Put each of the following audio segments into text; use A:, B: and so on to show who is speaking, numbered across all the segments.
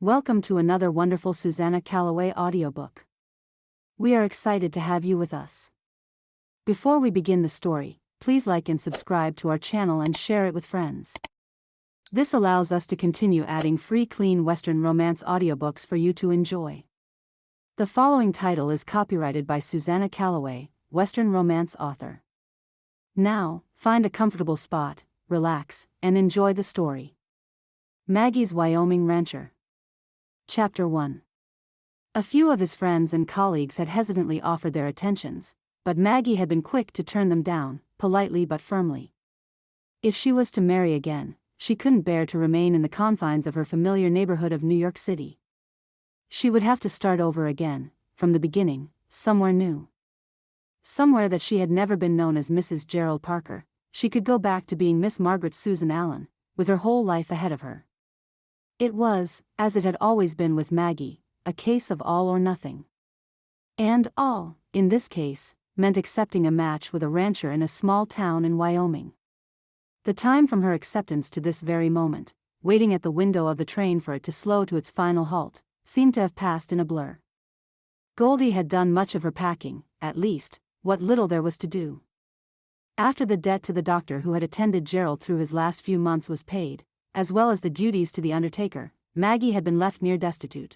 A: Welcome to another wonderful Susannah Calloway audiobook. We are excited to have you with us. Before we begin the story, please like and subscribe to our channel and share it with friends. This allows us to continue adding free clean Western romance audiobooks for you to enjoy. The following title is copyrighted by Susannah Calloway, Western romance author. Now, find a comfortable spot, relax, and enjoy the story. Maggie's Wyoming Rancher. Chapter 1. A few of his friends and colleagues had hesitantly offered their attentions, but Maggie had been quick to turn them down, politely but firmly. If she was to marry again, she couldn't bear to remain in the confines of her familiar neighborhood of New York City. She would have to start over again, from the beginning, somewhere new. Somewhere that she had never been known as Mrs. Gerald Parker. She could go back to being Miss Margaret Susan Allen, with her whole life ahead of her. It was, as it had always been with Maggie, a case of all or nothing. And all, in this case, meant accepting a match with a rancher in a small town in Wyoming. The time from her acceptance to this very moment, waiting at the window of the train for it to slow to its final halt, seemed to have passed in a blur. Goldie had done much of her packing, at least, what little there was to do. After the debt to the doctor who had attended Gerald through his last few months was paid, as well as the duties to the undertaker, Maggie had been left near destitute.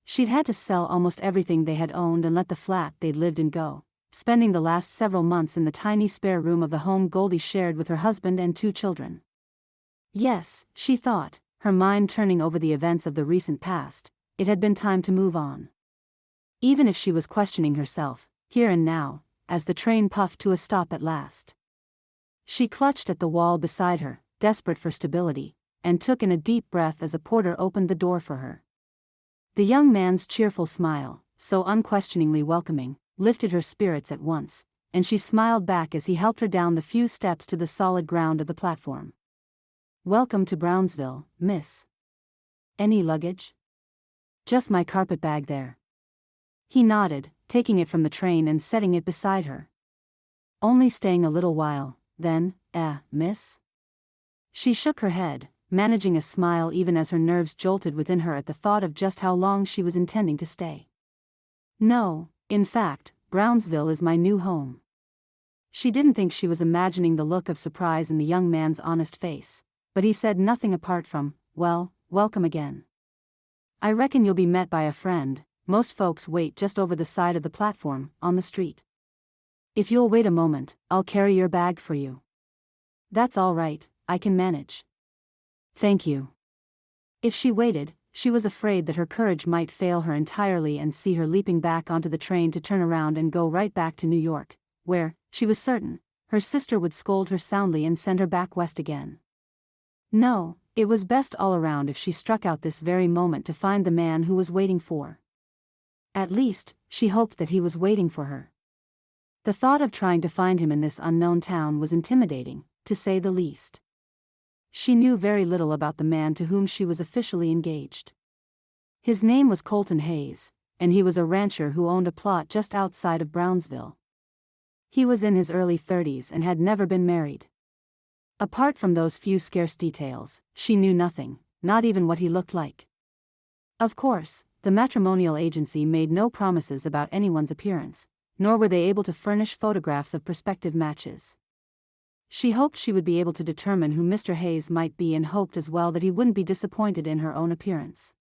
A: She'd had to sell almost everything they had owned and let the flat they'd lived in go, spending the last several months in the tiny spare room of the home Goldie shared with her husband and 2 children. Yes, she thought, her mind turning over the events of the recent past, it had been time to move on. Even if she was questioning herself, here and now, as the train puffed to a stop at last. She clutched at the wall beside her, desperate for stability, and took in a deep breath as a porter opened the door for her. The young man's cheerful smile, so unquestioningly welcoming, lifted her spirits at once, and she smiled back as he helped her down the few steps to the solid ground of the platform. "Welcome to Brownsville, miss. Any luggage?" "Just my carpet bag there." He nodded, taking it from the train and setting it beside her. "Only staying a little while, then, miss?" She shook her head, managing a smile even as her nerves jolted within her at the thought of just how long she was intending to stay. "No, in fact, Brownsville is my new home." She didn't think she was imagining the look of surprise in the young man's honest face, but he said nothing apart from, "Well, welcome again. I reckon you'll be met by a friend. Most folks wait just over the side of the platform, on the street. If you'll wait a moment, I'll carry your bag for you." "That's all right, I can manage." "Thank you." If she waited, she was afraid that her courage might fail her entirely and see her leaping back onto the train to turn around and go right back to New York, where, she was certain, her sister would scold her soundly and send her back west again. No, it was best all around if she struck out this very moment to find the man who was waiting for. At least, she hoped that he was waiting for her. The thought of trying to find him in this unknown town was intimidating, to say the least. She knew very little about the man to whom she was officially engaged. His name was Colton Hayes, and he was a rancher who owned a plot just outside of Brownsville. He was in his early 30s and had never been married. Apart from those few scarce details, she knew nothing, not even what he looked like. Of course, the matrimonial agency made no promises about anyone's appearance, nor were they able to furnish photographs of prospective matches. She hoped she would be able to determine who Mr. Hayes might be and hoped as well that he wouldn't be disappointed in her own appearance.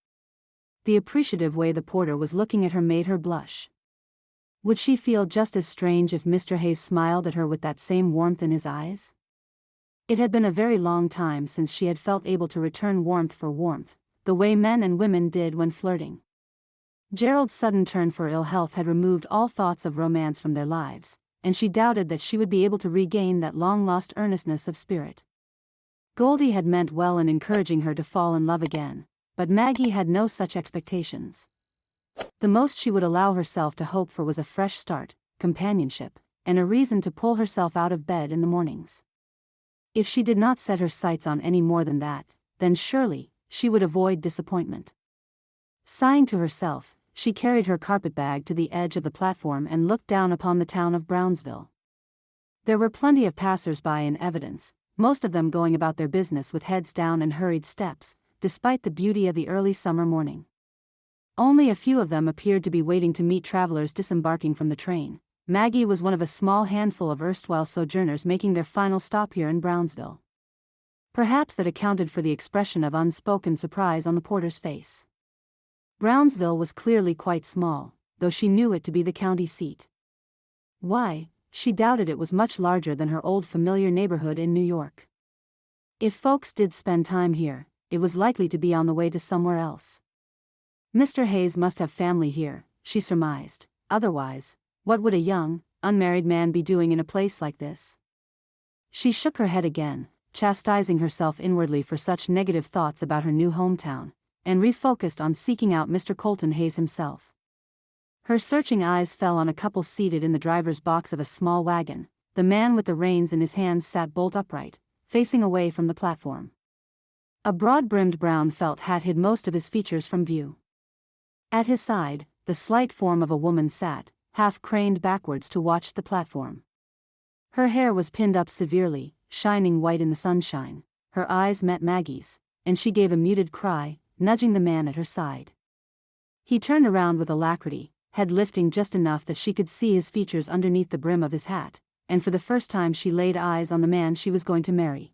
A: The appreciative way the porter was looking at her made her blush. Would she feel just as strange if Mr. Hayes smiled at her with that same warmth in his eyes? It had been a very long time since she had felt able to return warmth for warmth, the way men and women did when flirting. Gerald's sudden turn for ill health had removed all thoughts of romance from their lives, and she doubted that she would be able to regain that long-lost earnestness of spirit. Goldie had meant well in encouraging her to fall in love again, but Maggie had no such expectations. The most she would allow herself to hope for was a fresh start, companionship, and a reason to pull herself out of bed in the mornings. If she did not set her sights on any more than that, then surely, she would avoid disappointment. Sighing to herself, she carried her carpetbag to the edge of the platform and looked down upon the town of Brownsville. There were plenty of passers-by in evidence, most of them going about their business with heads down and hurried steps, despite the beauty of the early summer morning. Only a few of them appeared to be waiting to meet travelers disembarking from the train. Maggie was one of a small handful of erstwhile sojourners making their final stop here in Brownsville. Perhaps that accounted for the expression of unspoken surprise on the porter's face. Brownsville was clearly quite small, though she knew it to be the county seat. Why, she doubted it was much larger than her old familiar neighborhood in New York. If folks did spend time here, it was likely to be on the way to somewhere else. Mr. Hayes must have family here, she surmised. Otherwise, what would a young, unmarried man be doing in a place like this? She shook her head again, chastising herself inwardly for such negative thoughts about her new hometown, and refocused on seeking out Mr. Colton Hayes himself. Her searching eyes fell on a couple seated in the driver's box of a small wagon. The man with the reins in his hands sat bolt upright, facing away from the platform. A broad-brimmed brown felt hat hid most of his features from view. At his side, the slight form of a woman sat, half craned backwards to watch the platform. Her hair was pinned up severely, shining white in the sunshine. Her eyes met Maggie's, and she gave a muted cry, nudging the man at her side. He turned around with alacrity, head lifting just enough that she could see his features underneath the brim of his hat, and for the first time she laid eyes on the man she was going to marry.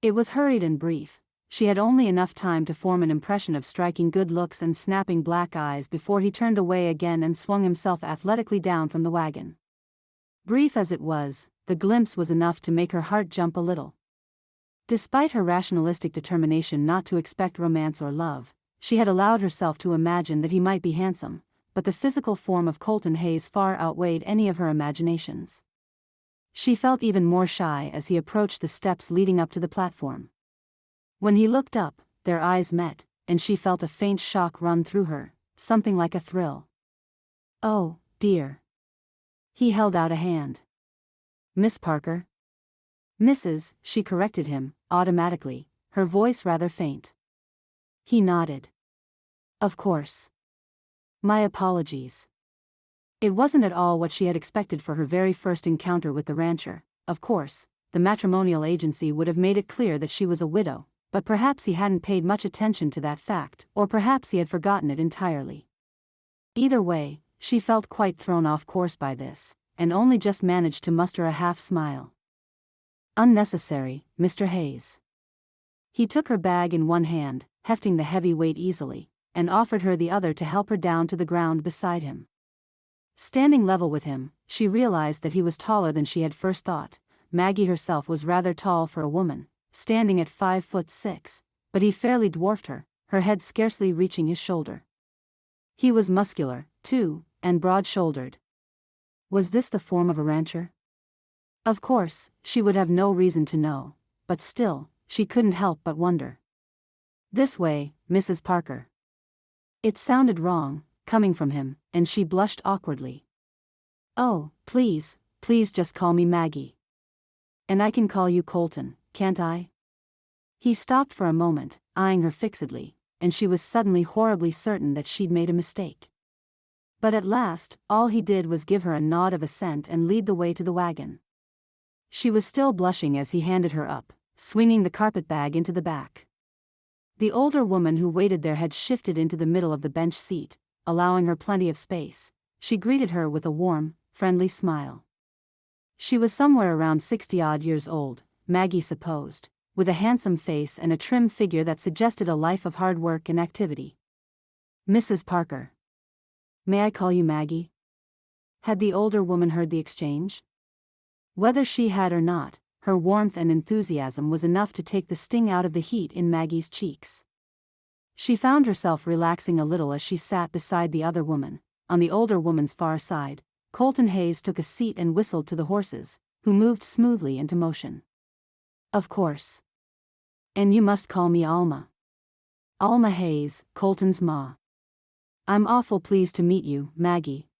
A: It was hurried and brief. She had only enough time to form an impression of striking good looks and snapping black eyes before he turned away again and swung himself athletically down from the wagon. Brief as it was, the glimpse was enough to make her heart jump a little. Despite her rationalistic determination not to expect romance or love, she had allowed herself to imagine that he might be handsome, but the physical form of Colton Hayes far outweighed any of her imaginations. She felt even more shy as he approached the steps leading up to the platform. When he looked up, their eyes met, and she felt a faint shock run through her, something like a thrill. "Oh, dear." He held out a hand. "Miss Parker?" "Mrs." she corrected him, automatically, her voice rather faint. He nodded. "Of course. My apologies." It wasn't at all what she had expected for her very first encounter with the rancher. Of course, the matrimonial agency would have made it clear that she was a widow, but perhaps he hadn't paid much attention to that fact, or perhaps he had forgotten it entirely. Either way, she felt quite thrown off course by this, and only just managed to muster a half smile. "Unnecessary, Mr. Hayes." He took her bag in one hand, hefting the heavy weight easily, and offered her the other to help her down to the ground beside him. Standing level with him, she realized that he was taller than she had first thought. Maggie herself was rather tall for a woman, standing at 5'6", but he fairly dwarfed her, her head scarcely reaching his shoulder. He was muscular, too, and broad-shouldered. Was this the form of a rancher? Of course, she would have no reason to know, but still, she couldn't help but wonder. "This way, Mrs. Parker." It sounded wrong, coming from him, and she blushed awkwardly. "Oh, please just call me Maggie. And I can call you Colton, can't I?" He stopped for a moment, eyeing her fixedly, and she was suddenly horribly certain that she'd made a mistake. But at last, all he did was give her a nod of assent and lead the way to the wagon. She was still blushing as he handed her up, swinging the carpetbag into the back. The older woman who waited there had shifted into the middle of the bench seat, allowing her plenty of space. She greeted her with a warm, friendly smile. She was somewhere around 60-odd years old, Maggie supposed, with a handsome face and a trim figure that suggested a life of hard work and activity. "Mrs. Parker." "May I call you Maggie?" Had the older woman heard the exchange? Whether she had or not, her warmth and enthusiasm was enough to take the sting out of the heat in Maggie's cheeks. She found herself relaxing a little as she sat beside the other woman. On the older woman's far side, Colton Hayes took a seat and whistled to the horses, who moved smoothly into motion. "Of course. And you must call me Alma." "Alma Hayes, Colton's ma." "I'm awful pleased to meet you, Maggie.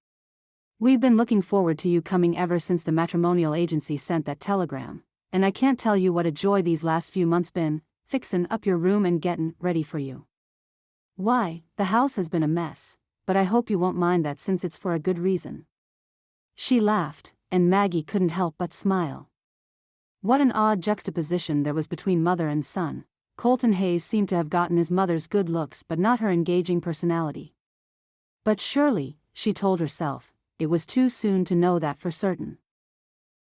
A: We've been looking forward to you coming ever since the matrimonial agency sent that telegram, and I can't tell you what a joy these last few months been, fixin' up your room and gettin' ready for you. Why, the house has been a mess, but I hope you won't mind that since it's for a good reason." She laughed, and Maggie couldn't help but smile. What an odd juxtaposition there was between mother and son, Colton Hayes seemed to have gotten his mother's good looks but not her engaging personality. But surely, she told herself, it was too soon to know that for certain.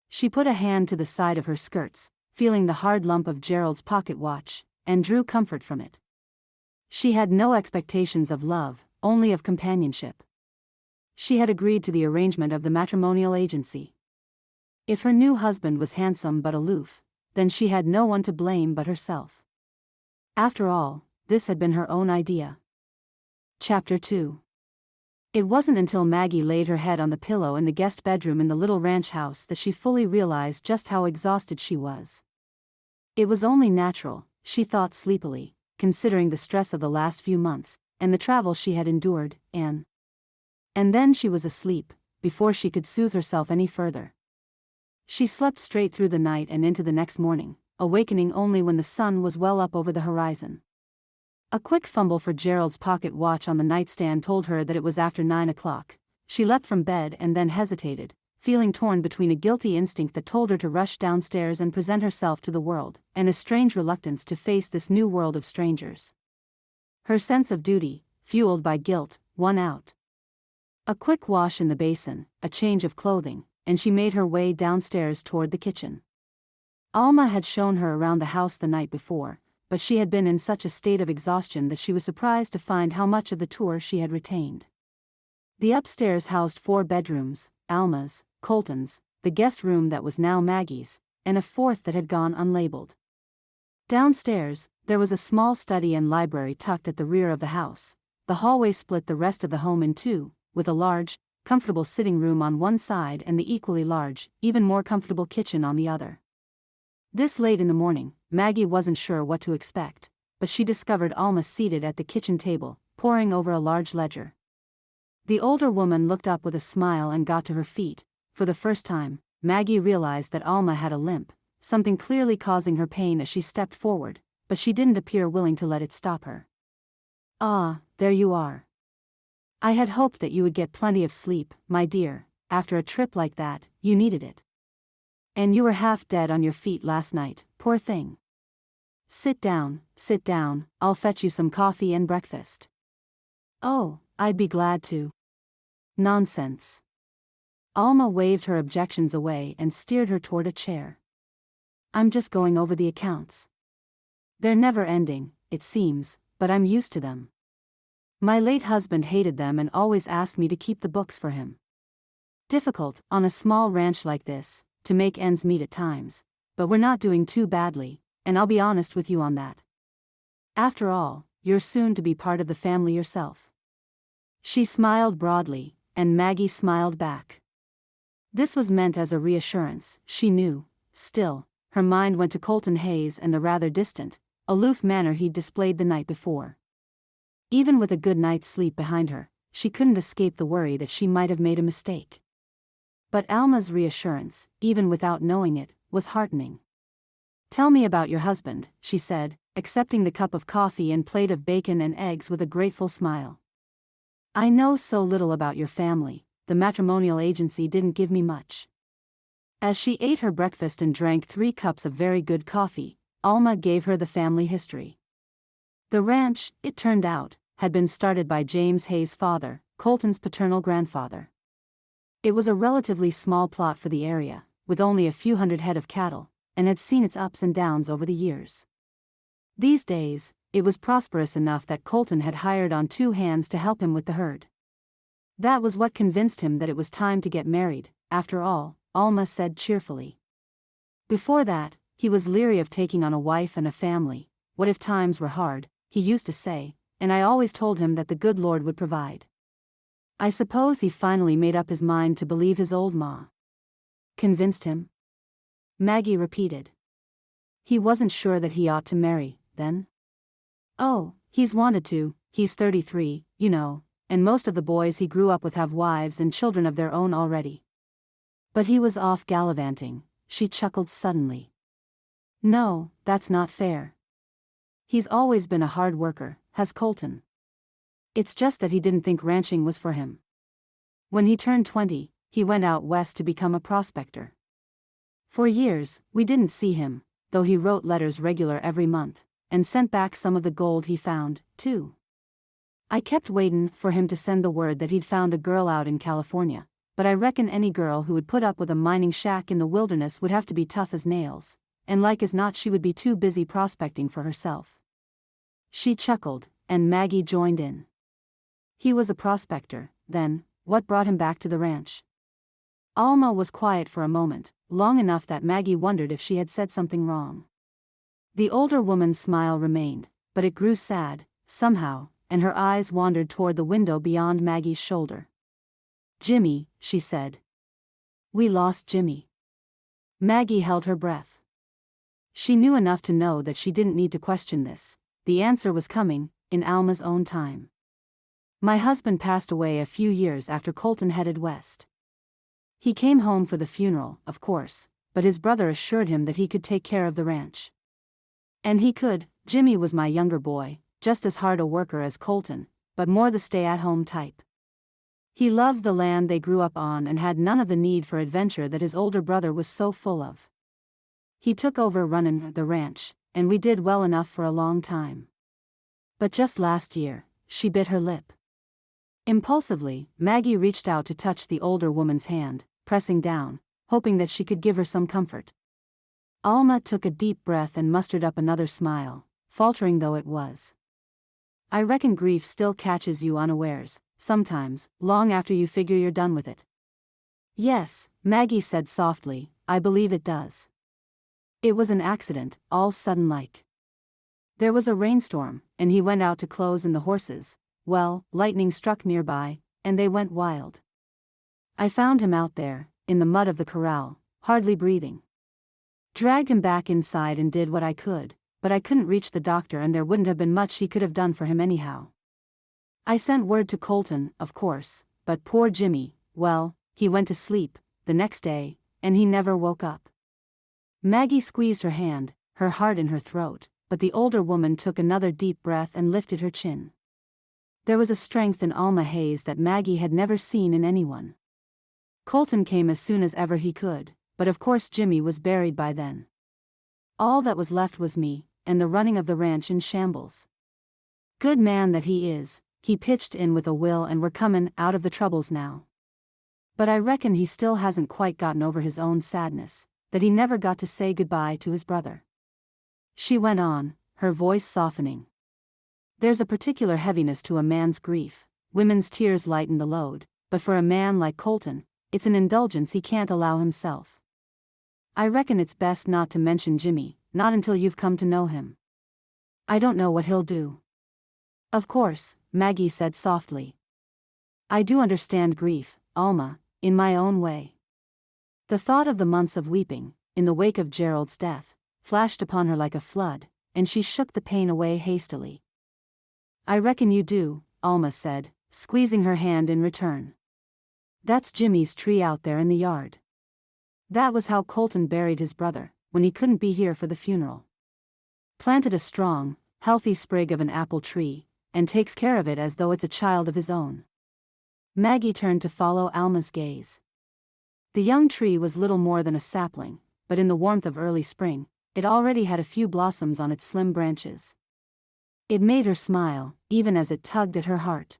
A: She put a hand to the side of her skirts, feeling the hard lump of Gerald's pocket watch, and drew comfort from it. She had no expectations of love, only of companionship. She had agreed to the arrangement of the matrimonial agency. If her new husband was handsome but aloof, then she had no one to blame but herself. After all, this had been her own idea. Chapter 2. It wasn't until Maggie laid her head on the pillow in the guest bedroom in the little ranch house that she fully realized just how exhausted she was. It was only natural, she thought sleepily, considering the stress of the last few months, and the travel she had endured, and then she was asleep, before she could soothe herself any further. She slept straight through the night and into the next morning, awakening only when the sun was well up over the horizon. A quick fumble for Gerald's pocket watch on the nightstand told her that it was after 9 o'clock. She leapt from bed and then hesitated, feeling torn between a guilty instinct that told her to rush downstairs and present herself to the world, and a strange reluctance to face this new world of strangers. Her sense of duty, fueled by guilt, won out. A quick wash in the basin, a change of clothing, and she made her way downstairs toward the kitchen. Alma had shown her around the house the night before, but she had been in such a state of exhaustion that she was surprised to find how much of the tour she had retained. The upstairs housed 4 bedrooms, Alma's, Colton's, the guest room that was now Maggie's, and a 4th that had gone unlabeled. Downstairs, there was a small study and library tucked at the rear of the house. The hallway split the rest of the home in 2, with a large, comfortable sitting room on one side and the equally large, even more comfortable kitchen on the other. This late in the morning, Maggie wasn't sure what to expect, but she discovered Alma seated at the kitchen table, poring over a large ledger. The older woman looked up with a smile and got to her feet. For the first time, Maggie realized that Alma had a limp, something clearly causing her pain as she stepped forward, but she didn't appear willing to let it stop her. "Ah, there you are. I had hoped that you would get plenty of sleep, my dear. After a trip like that, you needed it. And you were half dead on your feet last night, poor thing. Sit down, I'll fetch you some coffee and breakfast." "Oh, I'd be glad to." "Nonsense." Alma waved her objections away and steered her toward a chair. "I'm just going over the accounts. They're never ending, it seems, but I'm used to them. My late husband hated them and always asked me to keep the books for him. Difficult, on a small ranch like this, to make ends meet at times, but we're not doing too badly, and I'll be honest with you on that. After all, you're soon to be part of the family yourself." She smiled broadly, and Maggie smiled back. This was meant as a reassurance, she knew. Still, her mind went to Colton Hayes and the rather distant, aloof manner he'd displayed the night before. Even with a good night's sleep behind her, she couldn't escape the worry that she might have made a mistake. But Alma's reassurance, even without knowing it, was heartening. "Tell me about your husband," she said, accepting the cup of coffee and plate of bacon and eggs with a grateful smile. "I know so little about your family, the matrimonial agency didn't give me much." As she ate her breakfast and drank 3 cups of very good coffee, Alma gave her the family history. The ranch, it turned out, had been started by James Hayes' father, Colton's paternal grandfather. It was a relatively small plot for the area, with only a few hundred head of cattle, and had seen its ups and downs over the years. These days, it was prosperous enough that Colton had hired on 2 hands to help him with the herd. That was what convinced him that it was time to get married, after all, Alma said cheerfully. Before that, he was leery of taking on a wife and a family. "What if times were hard," he used to say, "and I always told him that the good Lord would provide." I suppose he finally made up his mind to believe his old ma. "Convinced him?" Maggie repeated. "He wasn't sure that he ought to marry, then?" "Oh, he's wanted to. He's 33, you know, and most of the boys he grew up with have wives and children of their own already." But he was off gallivanting, she chuckled suddenly. "No, that's not fair. He's always been a hard worker, has Colton. It's just that he didn't think ranching was for him. When he turned 20, he went out west to become a prospector. For years, we didn't see him, though he wrote letters regular every month, and sent back some of the gold he found, too. I kept waitin' for him to send the word that he'd found a girl out in California, but I reckon any girl who would put up with a mining shack in the wilderness would have to be tough as nails, and like as not she would be too busy prospecting for herself. She chuckled, and Maggie joined in. He was a prospector, then. What brought him back to the ranch? Alma was quiet for a moment, long enough that Maggie wondered if she had said something wrong. The older woman's smile remained, but it grew sad, somehow, and her eyes wandered toward the window beyond Maggie's shoulder. Jimmy, she said. We lost Jimmy. Maggie held her breath. She knew enough to know that she didn't need to question this. The answer was coming, in Alma's own time. My husband passed away a few years after Colton headed west. He came home for the funeral, of course, but his brother assured him that he could take care of the ranch. And he could. Jimmy was my younger boy, just as hard a worker as Colton, but more the stay-at-home type. He loved the land they grew up on and had none of the need for adventure that his older brother was so full of. He took over running the ranch, and we did well enough for a long time. But just last year, she bit her lip. Impulsively, Maggie reached out to touch the older woman's hand, pressing down, hoping that she could give her some comfort. Alma took a deep breath and mustered up another smile, faltering though it was. I reckon grief still catches you unawares, sometimes, long after you figure you're done with it. Yes, Maggie said softly, I believe it does. It was an accident, all sudden-like. There was a rainstorm, and he went out to clothe in the horses. Well, lightning struck nearby, and they went wild. I found him out there, in the mud of the corral, hardly breathing. Dragged him back inside and did what I could, but I couldn't reach the doctor and there wouldn't have been much he could have done for him anyhow. I sent word to Colton, of course, but poor Jimmy, well, he went to sleep, the next day, and he never woke up. Maggie squeezed her hand, her heart in her throat, but the older woman took another deep breath and lifted her chin. There was a strength in Alma Hayes that Maggie had never seen in anyone. Colton came as soon as ever he could, but of course Jimmy was buried by then. All that was left was me, and the running of the ranch in shambles. Good man that he is, he pitched in with a will and we're comin' out of the troubles now. But I reckon he still hasn't quite gotten over his own sadness, that he never got to say goodbye to his brother. She went on, her voice softening. There's a particular heaviness to a man's grief. Women's tears lighten the load, but for a man like Colton, it's an indulgence he can't allow himself. I reckon it's best not to mention Jimmy, not until you've come to know him. I don't know what he'll do. Of course, Maggie said softly. I do understand grief, Alma, in my own way. The thought of the months of weeping, in the wake of Gerald's death, flashed upon her like a flood, and she shook the pain away hastily. I reckon you do, Alma said, squeezing her hand in return. That's Jimmy's tree out there in the yard. That was how Colton buried his brother, when he couldn't be here for the funeral. Planted a strong, healthy sprig of an apple tree, and takes care of it as though it's a child of his own. Maggie turned to follow Alma's gaze. The young tree was little more than a sapling, but in the warmth of early spring, it already had a few blossoms on its slim branches. It made her smile, even as it tugged at her heart.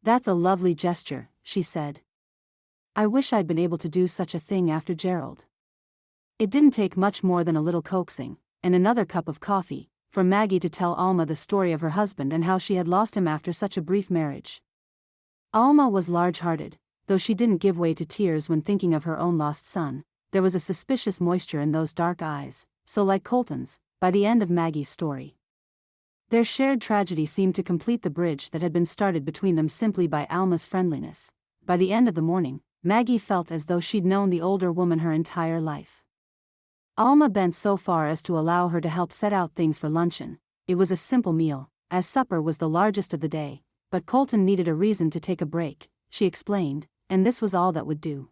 A: That's a lovely gesture, she said. I wish I'd been able to do such a thing after Gerald. It didn't take much more than a little coaxing, and another cup of coffee, for Maggie to tell Alma the story of her husband and how she had lost him after such a brief marriage. Alma was large-hearted, though she didn't give way to tears when thinking of her own lost son. There was a suspicious moisture in those dark eyes, so like Colton's, by the end of Maggie's story. Their shared tragedy seemed to complete the bridge that had been started between them simply by Alma's friendliness. By the end of the morning, Maggie felt as though she'd known the older woman her entire life. Alma bent so far as to allow her to help set out things for luncheon. It was a simple meal, as supper was the largest of the day, but Colton needed a reason to take a break, she explained, and this was all that would do.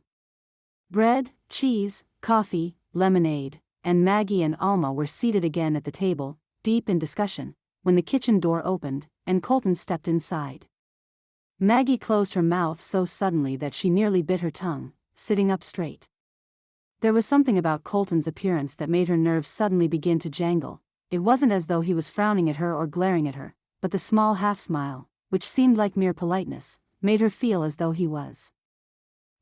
A: Bread, cheese, coffee, lemonade, and Maggie and Alma were seated again at the table, deep in discussion, when the kitchen door opened, and Colton stepped inside. Maggie closed her mouth so suddenly that she nearly bit her tongue, sitting up straight. There was something about Colton's appearance that made her nerves suddenly begin to jangle, It wasn't as though he was frowning at her or glaring at her, but the small half-smile, which seemed like mere politeness, made her feel as though he was.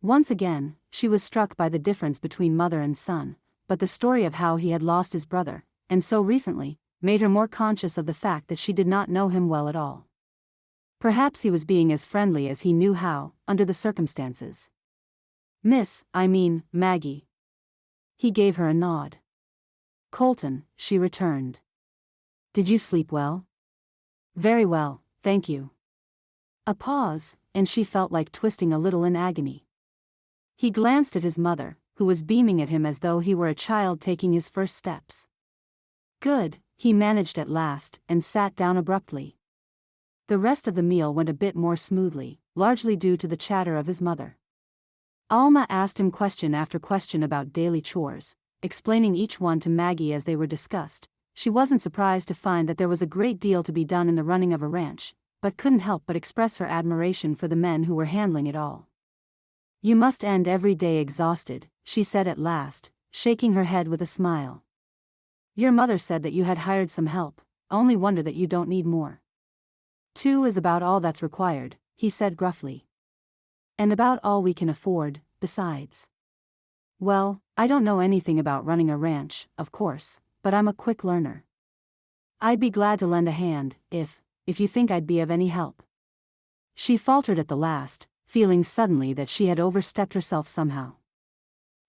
A: Once again, she was struck by the difference between mother and son, but the story of how he had lost his brother, and so recently, made her more conscious of the fact that she did not know him well at all. Perhaps he was being as friendly as he knew how, under the circumstances. Maggie. He gave her a nod. Colton, she returned. Did you sleep well? Very well, thank you. A pause, and she felt like twisting a little in agony. He glanced at his mother, who was beaming at him as though he were a child taking his first steps. Good, he managed at last, and sat down abruptly. The rest of the meal went a bit more smoothly, largely due to the chatter of his mother. Alma asked him question after question about daily chores, explaining each one to Maggie as they were discussed. She wasn't surprised to find that there was a great deal to be done in the running of a ranch, but couldn't help but express her admiration for the men who were handling it all. You must end every day exhausted, she said at last, shaking her head with a smile. Your mother said that you had hired some help, only wonder that you don't need more. 2 is about all that's required, he said gruffly. And about all we can afford, besides. Well, I don't know anything about running a ranch, of course, but I'm a quick learner. I'd be glad to lend a hand, if you think I'd be of any help. She faltered at the last, feeling suddenly that she had overstepped herself somehow.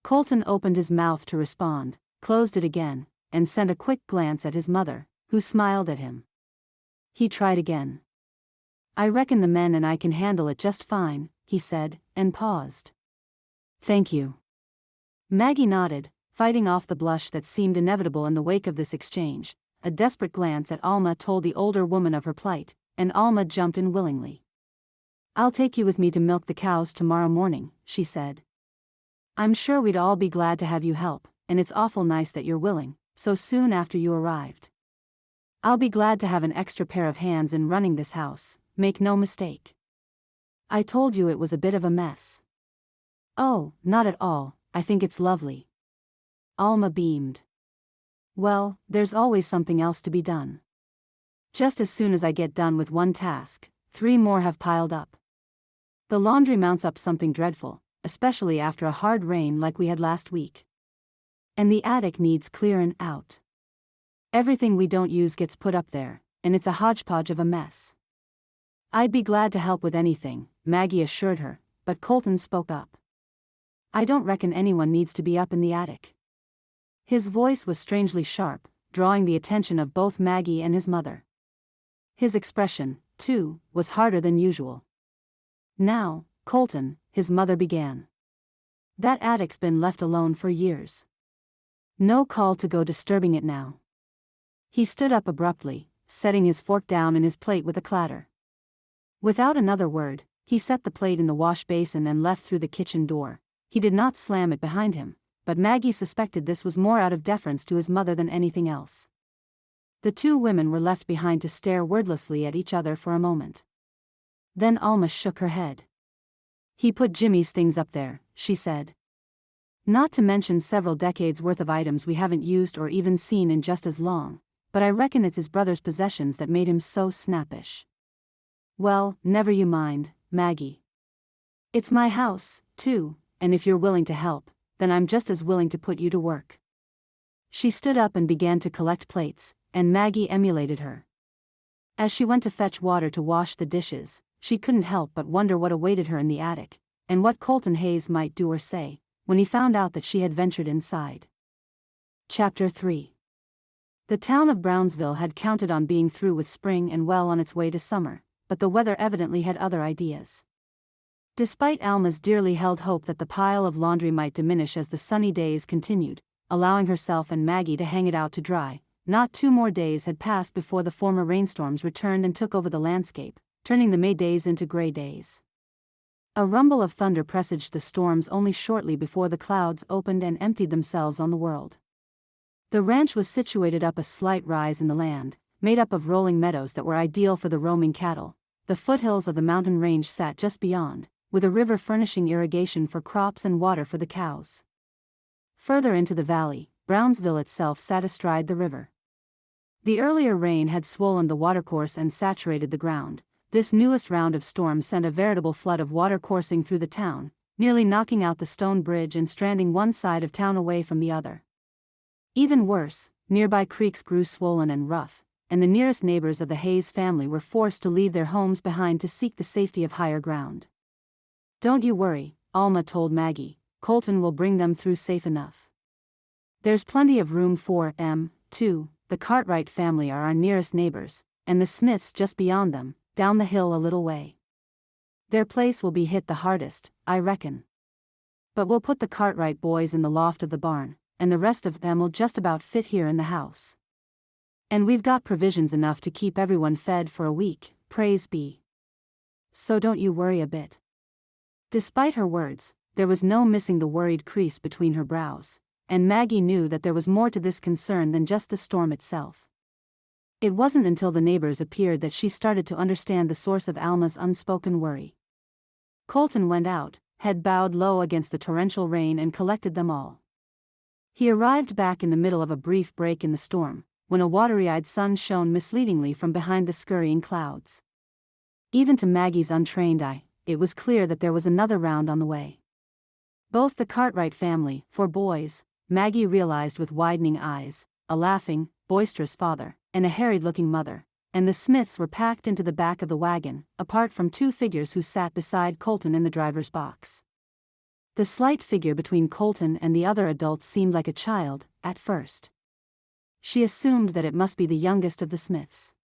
A: Colton opened his mouth to respond, closed it again, and sent a quick glance at his mother, who smiled at him. He tried again. I reckon the men and I can handle it just fine, he said, and paused. Thank you. Maggie nodded, fighting off the blush that seemed inevitable in the wake of this exchange. A desperate glance at Alma told the older woman of her plight, and Alma jumped in willingly. I'll take you with me to milk the cows tomorrow morning, she said. I'm sure we'd all be glad to have you help, and it's awful nice that you're willing, so soon after you arrived. I'll be glad to have an extra pair of hands in running this house, make no mistake. I told you it was a bit of a mess. Oh, not at all, I think it's lovely. Alma beamed. Well, there's always something else to be done. Just as soon as I get done with one task, 3 more have piled up. The laundry mounts up something dreadful, especially after a hard rain like we had last week. And the attic needs clearing out. Everything we don't use gets put up there, and it's a hodgepodge of a mess. I'd be glad to help with anything, Maggie assured her, but Colton spoke up. I don't reckon anyone needs to be up in the attic. His voice was strangely sharp, drawing the attention of both Maggie and his mother. His expression, too, was harder than usual. Now, Colton, his mother began. That attic's been left alone for years. No call to go disturbing it now. He stood up abruptly, setting his fork down in his plate with a clatter. Without another word, he set the plate in the wash basin and left through the kitchen door. He did not slam it behind him, but Maggie suspected this was more out of deference to his mother than anything else. The 2 women were left behind to stare wordlessly at each other for a moment. Then Alma shook her head. He put Jimmy's things up there, she said. Not to mention several decades worth of items we haven't used or even seen in just as long, but I reckon it's his brother's possessions that made him so snappish. Well, never you mind, Maggie. It's my house, too, and if you're willing to help, then I'm just as willing to put you to work. She stood up and began to collect plates, and Maggie emulated her. As she went to fetch water to wash the dishes, she couldn't help but wonder what awaited her in the attic, and what Colton Hayes might do or say, when he found out that she had ventured inside. Chapter 3. The town of Brownsville had counted on being through with spring and well on its way to summer, but the weather evidently had other ideas. Despite Alma's dearly held hope that the pile of laundry might diminish as the sunny days continued, allowing herself and Maggie to hang it out to dry, not 2 more days had passed before the former rainstorms returned and took over the landscape, turning the May days into gray days. A rumble of thunder presaged the storms only shortly before the clouds opened and emptied themselves on the world. The ranch was situated up a slight rise in the land, made up of rolling meadows that were ideal for the roaming cattle. The foothills of the mountain range sat just beyond, with a river furnishing irrigation for crops and water for the cows. Further into the valley, Brownsville itself sat astride the river. The earlier rain had swollen the watercourse and saturated the ground. This newest round of storm sent a veritable flood of water coursing through the town, nearly knocking out the stone bridge and stranding one side of town away from the other. Even worse, nearby creeks grew swollen and rough, and the nearest neighbors of the Hayes family were forced to leave their homes behind to seek the safety of higher ground. "Don't you worry," Alma told Maggie, "Colton will bring them through safe enough. There's plenty of room for too. The Cartwright family are our nearest neighbors, and the Smiths just beyond them, down the hill a little way. Their place will be hit the hardest, I reckon. But we'll put the Cartwright boys in the loft of the barn, and the rest of them will just about fit here in the house. And we've got provisions enough to keep everyone fed for a week, praise be. So don't you worry a bit." Despite her words, there was no missing the worried crease between her brows, and Maggie knew that there was more to this concern than just the storm itself. It wasn't until the neighbors appeared that she started to understand the source of Alma's unspoken worry. Colton went out, head bowed low against the torrential rain, and collected them all. He arrived back in the middle of a brief break in the storm, when a watery-eyed sun shone misleadingly from behind the scurrying clouds. Even to Maggie's untrained eye, it was clear that there was another round on the way. Both the Cartwright family, for boys, Maggie realized with widening eyes, a laughing, boisterous father, and a harried-looking mother, and the Smiths were packed into the back of the wagon, apart from two figures who sat beside Colton in the driver's box. The slight figure between Colton and the other adults seemed like a child, at first. She assumed that it must be the youngest of the Smiths.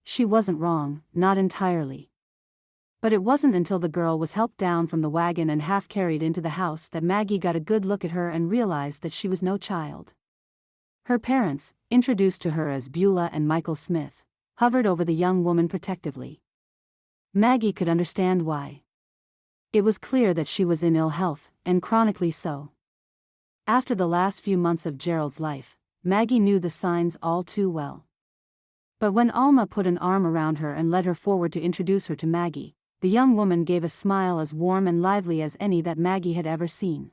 A: She wasn't wrong, not entirely. But it wasn't until the girl was helped down from the wagon and half carried into the house that Maggie got a good look at her and realized that she was no child. Her parents, introduced to her as Beulah and Michael Smith, hovered over the young woman protectively. Maggie could understand why. It was clear that she was in ill health, and chronically so. After the last few months of Gerald's life, Maggie knew the signs all too well. But when Alma put an arm around her and led her forward to introduce her to Maggie, the young woman gave a smile as warm and lively as any that Maggie had ever seen.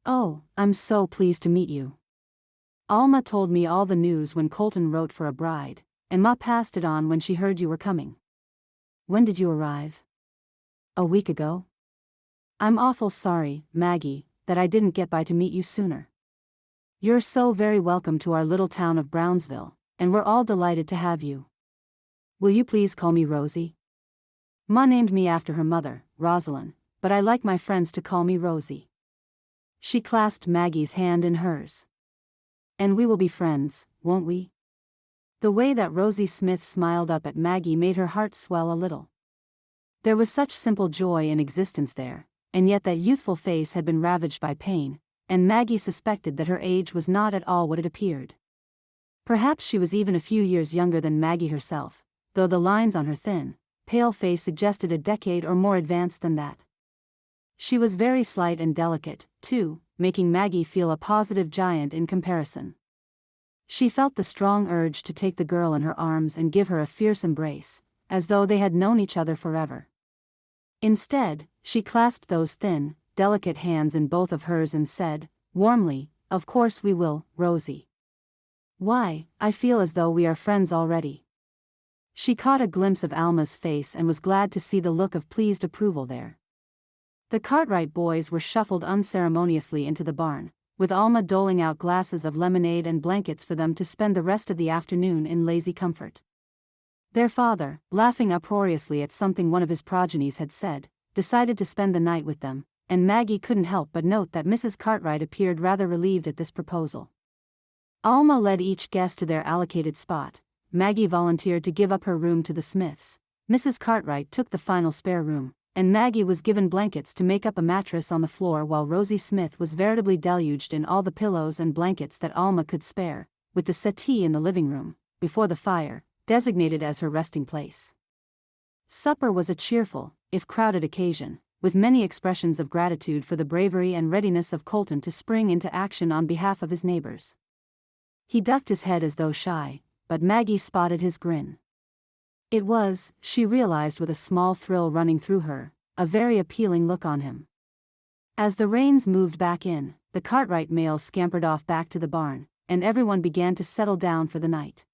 A: "Oh, I'm so pleased to meet you. Alma told me all the news when Colton wrote for a bride, and Ma passed it on when she heard you were coming. When did you arrive?" "A week ago. I'm awful sorry, Maggie, that I didn't get by to meet you sooner. You're so very welcome to our little town of Brownsville, and we're all delighted to have you. Will you please call me Rosie? Ma named me after her mother, Rosalind, but I like my friends to call me Rosie." She clasped Maggie's hand in hers. "And we will be friends, won't we?" The way that Rosie Smith smiled up at Maggie made her heart swell a little. There was such simple joy in existence there, and yet that youthful face had been ravaged by pain, and Maggie suspected that her age was not at all what it appeared. Perhaps she was even a few years younger than Maggie herself, though the lines on her thin, pale face suggested a decade or more advanced than that. She was very slight and delicate, too, making Maggie feel a positive giant in comparison. She felt the strong urge to take the girl in her arms and give her a fierce embrace, as though they had known each other forever. Instead, she clasped those thin, delicate hands in both of hers and said, warmly, "Of course we will, Rosie. Why, I feel as though we are friends already." She caught a glimpse of Alma's face and was glad to see the look of pleased approval there. The Cartwright boys were shuffled unceremoniously into the barn, with Alma doling out glasses of lemonade and blankets for them to spend the rest of the afternoon in lazy comfort. Their father, laughing uproariously at something one of his progenies had said, decided to spend the night with them, and Maggie couldn't help but note that Mrs. Cartwright appeared rather relieved at this proposal. Alma led each guest to their allocated spot. Maggie volunteered to give up her room to the Smiths. Mrs. Cartwright took the final spare room, and Maggie was given blankets to make up a mattress on the floor while Rosie Smith was veritably deluged in all the pillows and blankets that Alma could spare, with the settee in the living room, before the fire, designated as her resting place. Supper was a cheerful, if crowded occasion, with many expressions of gratitude for the bravery and readiness of Colton to spring into action on behalf of his neighbors. He ducked his head as though shy, but Maggie spotted his grin. It was, she realized with a small thrill running through her, a very appealing look on him. As the reins moved back in, the Cartwright males scampered off back to the barn, and everyone began to settle down for the night.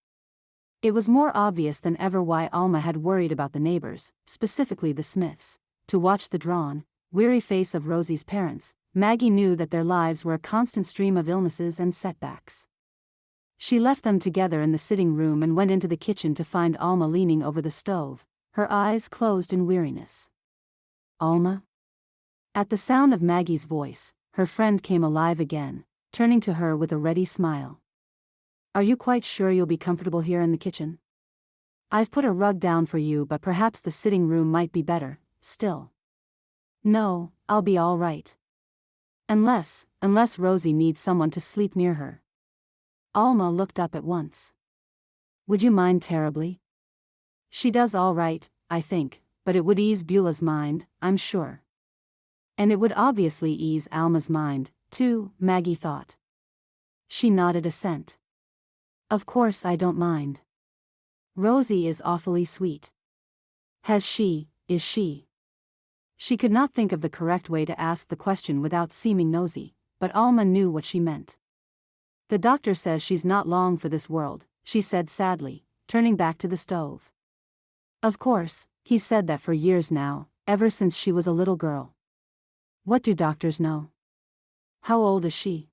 A: It was more obvious than ever why Alma had worried about the neighbors, specifically the Smiths. To watch the drawn, weary face of Rosie's parents, Maggie knew that their lives were a constant stream of illnesses and setbacks. She left them together in the sitting room and went into the kitchen to find Alma leaning over the stove, her eyes closed in weariness. "Alma?" At the sound of Maggie's voice, her friend came alive again, turning to her with a ready smile. "Are you quite sure you'll be comfortable here in the kitchen? I've put a rug down for you, but perhaps the sitting room might be better, still." "No, I'll be all right. Unless Rosie needs someone to sleep near her." Alma looked up at once. "Would you mind terribly?" "She does all right, I think, but it would ease Beulah's mind, I'm sure." And it would obviously ease Alma's mind, too, Maggie thought. She nodded assent. "Of course I don't mind. Rosie is awfully sweet." Is she? She could not think of the correct way to ask the question without seeming nosy, but Alma knew what she meant. "The doctor says she's not long for this world," she said sadly, turning back to the stove. "Of course, he's said that for years now, ever since she was a little girl." "What do doctors know?" "How old is she?"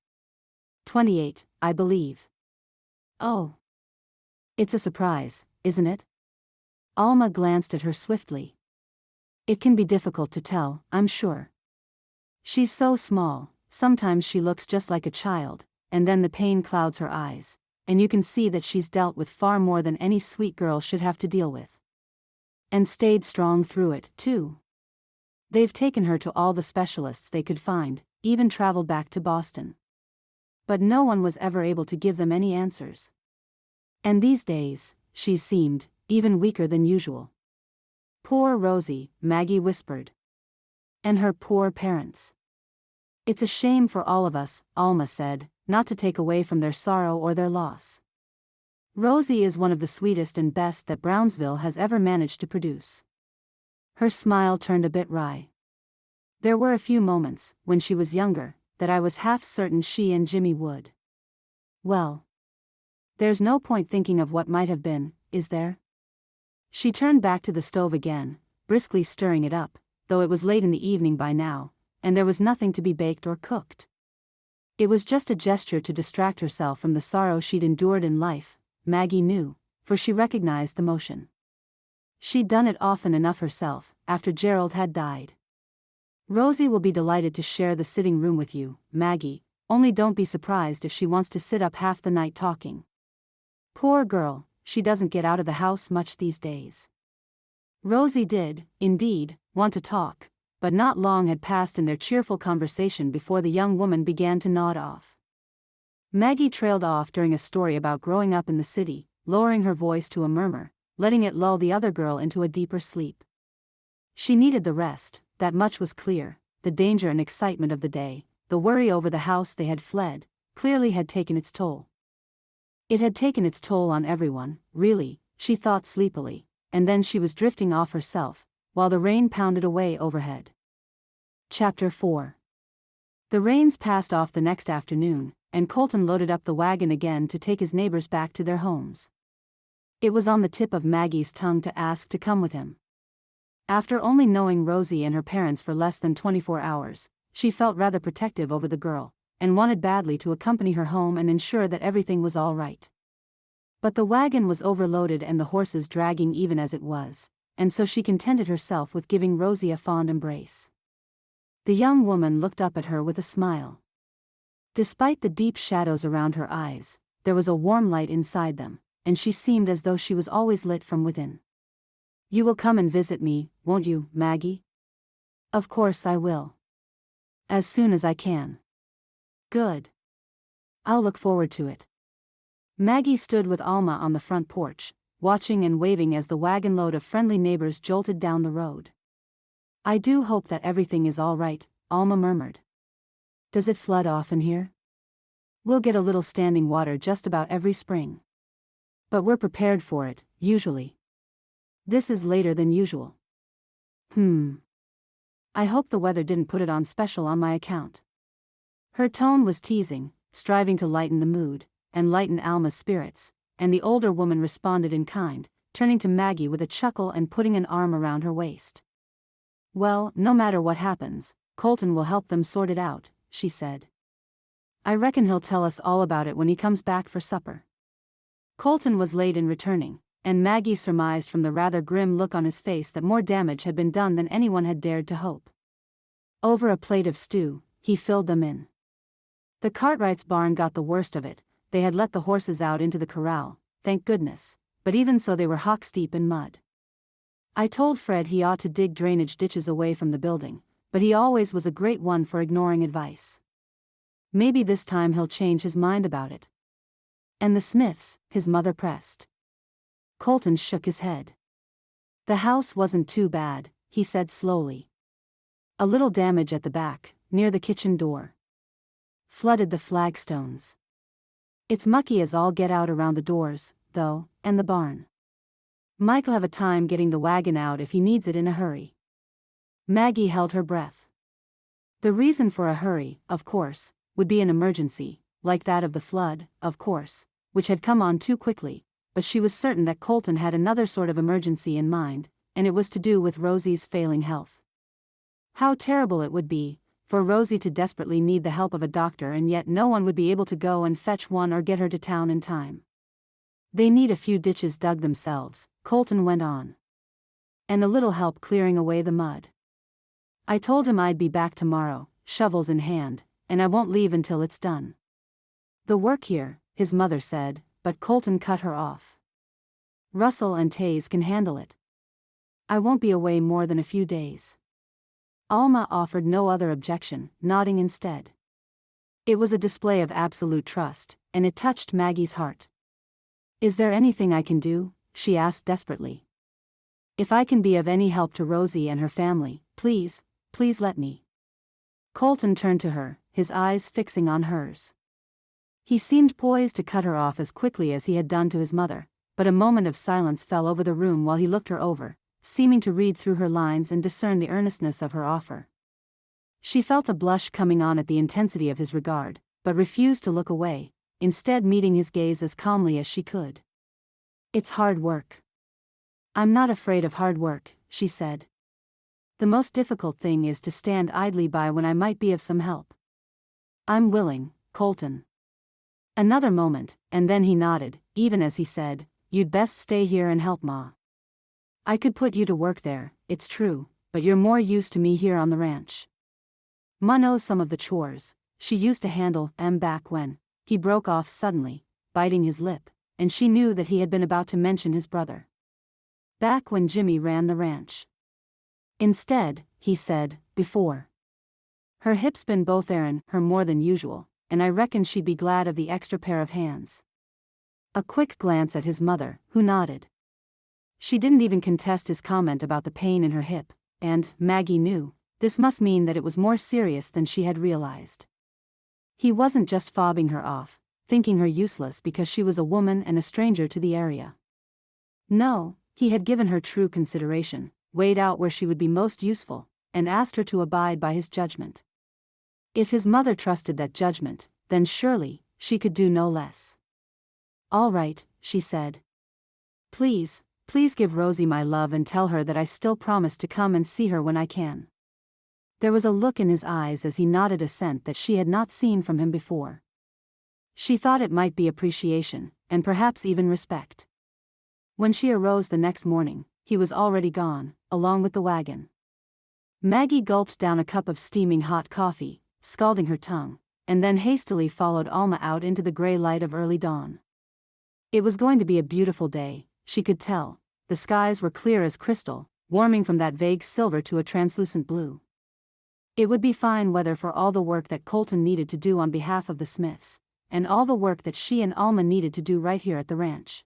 A: 28, I believe." "Oh. It's a surprise, isn't it?" Alma glanced at her swiftly. "It can be difficult to tell, I'm sure. She's so small, sometimes she looks just like a child, and then the pain clouds her eyes, and you can see that she's dealt with far more than any sweet girl should have to deal with. And stayed strong through it, too. They've taken her to all the specialists they could find, even traveled back to Boston. But no one was ever able to give them any answers. And these days, she seemed even weaker than usual." "Poor Rosie," Maggie whispered. "And her poor parents." "It's a shame for all of us," Alma said, "not to take away from their sorrow or their loss. Rosie is one of the sweetest and best that Brownsville has ever managed to produce." Her smile turned a bit wry. "There were a few moments, when she was younger, that I was half certain she and Jimmy would. Well, there's no point thinking of what might have been, is there?" She turned back to the stove again, briskly stirring it up, though it was late in the evening by now, and there was nothing to be baked or cooked. It was just a gesture to distract herself from the sorrow she'd endured in life, Maggie knew, for she recognized the motion. She'd done it often enough herself, after Gerald had died. "Rosie will be delighted to share the sitting room with you, Maggie, only don't be surprised if she wants to sit up half the night talking. Poor girl, she doesn't get out of the house much these days." Rosie did, indeed, want to talk, but not long had passed in their cheerful conversation before the young woman began to nod off. Maggie trailed off during a story about growing up in the city, lowering her voice to a murmur, letting it lull the other girl into a deeper sleep. She needed the rest, that much was clear. The danger and excitement of the day, the worry over the house they had fled, clearly had taken its toll. It had taken its toll on everyone, really, she thought sleepily, and then she was drifting off herself, while the rain pounded away overhead. Chapter 4. The rains passed off the next afternoon, and Colton loaded up the wagon again to take his neighbors back to their homes. It was on the tip of Maggie's tongue to ask to come with him. After only knowing Rosie and her parents for less than 24 hours, she felt rather protective over the girl, and wanted badly to accompany her home and ensure that everything was all right. But the wagon was overloaded and the horses dragging even as it was, and so she contented herself with giving Rosie a fond embrace. The young woman looked up at her with a smile. Despite the deep shadows around her eyes, there was a warm light inside them, and she seemed as though she was always lit from within. "You will come and visit me, won't you, Maggie?" "Of course I will. As soon as I can." "Good. I'll look forward to it." Maggie stood with Alma on the front porch, watching and waving as the wagon load of friendly neighbors jolted down the road. "I do hope that everything is all right," Alma murmured. "Does it flood often here?" "We'll get a little standing water just about every spring. But we're prepared for it, usually. This is later than usual." "I hope the weather didn't put it on special on my account." Her tone was teasing, striving to lighten the mood, and lighten Alma's spirits, and the older woman responded in kind, turning to Maggie with a chuckle and putting an arm around her waist. "Well, no matter what happens, Colton will help them sort it out," she said. "I reckon he'll tell us all about it when he comes back for supper." Colton was late in returning, and Maggie surmised from the rather grim look on his face that more damage had been done than anyone had dared to hope. Over a plate of stew, he filled them in. The Cartwrights' barn got the worst of it. They had let the horses out into the corral, thank goodness, but even so they were hock-deep in mud. "I told Fred he ought to dig drainage ditches away from the building, but he always was a great one for ignoring advice. Maybe this time he'll change his mind about it." "And the Smiths?" his mother pressed. Colton shook his head. "The house wasn't too bad," he said slowly. "A little damage at the back, near the kitchen door. Flooded the flagstones. It's mucky as all get out around the doors, though, and the barn. Mike'll have a time getting the wagon out if he needs it in a hurry." Maggie held her breath. The reason for a hurry, of course, would be an emergency, like that of the flood, of course, which had come on too quickly, but she was certain that Colton had another sort of emergency in mind, and it was to do with Rosie's failing health. How terrible it would be for Rosie to desperately need the help of a doctor and yet no one would be able to go and fetch one or get her to town in time. "They need a few ditches dug themselves," Colton went on. "And a little help clearing away the mud. I told him I'd be back tomorrow, shovels in hand, and I won't leave until it's done." "The work here," his mother said, but Colton cut her off. "Russell and Taze can handle it. I won't be away more than a few days." Alma offered no other objection, nodding instead. It was a display of absolute trust, and it touched Maggie's heart. "Is there anything I can do?" she asked desperately. "If I can be of any help to Rosie and her family, please let me." Colton turned to her, his eyes fixing on hers. He seemed poised to cut her off as quickly as he had done to his mother, but a moment of silence fell over the room while he looked her over, seeming to read through her lines and discern the earnestness of her offer. She felt a blush coming on at the intensity of his regard, but refused to look away, instead meeting his gaze as calmly as she could. "It's hard work." "I'm not afraid of hard work," she said. "The most difficult thing is to stand idly by when I might be of some help." "I'm willing, Colton." Another moment, and then he nodded, even as he said, "You'd best stay here and help Ma. I could put you to work there, it's true, but you're more used to me here on the ranch. Ma knows some of the chores. She used to handle them back when." He broke off suddenly, biting his lip, and she knew that he had been about to mention his brother. "Back when Jimmy ran the ranch." "Instead," he said, "before. Her hip's been both airin' her more than usual, and I reckon she'd be glad of the extra pair of hands." A quick glance at his mother, who nodded. She didn't even contest his comment about the pain in her hip, and, Maggie knew, this must mean that it was more serious than she had realized. He wasn't just fobbing her off, thinking her useless because she was a woman and a stranger to the area. No, he had given her true consideration, weighed out where she would be most useful, and asked her to abide by his judgment. If his mother trusted that judgment, then surely she could do no less. "All right," she said. Please give Rosie my love and tell her that I still promise to come and see her when I can." There was a look in his eyes as he nodded assent that she had not seen from him before. She thought it might be appreciation, and perhaps even respect. When she arose the next morning, he was already gone, along with the wagon. Maggie gulped down a cup of steaming hot coffee, scalding her tongue, and then hastily followed Alma out into the gray light of early dawn. It was going to be a beautiful day, she could tell. The skies were clear as crystal, warming from that vague silver to a translucent blue. It would be fine weather for all the work that Colton needed to do on behalf of the Smiths, and all the work that she and Alma needed to do right here at the ranch.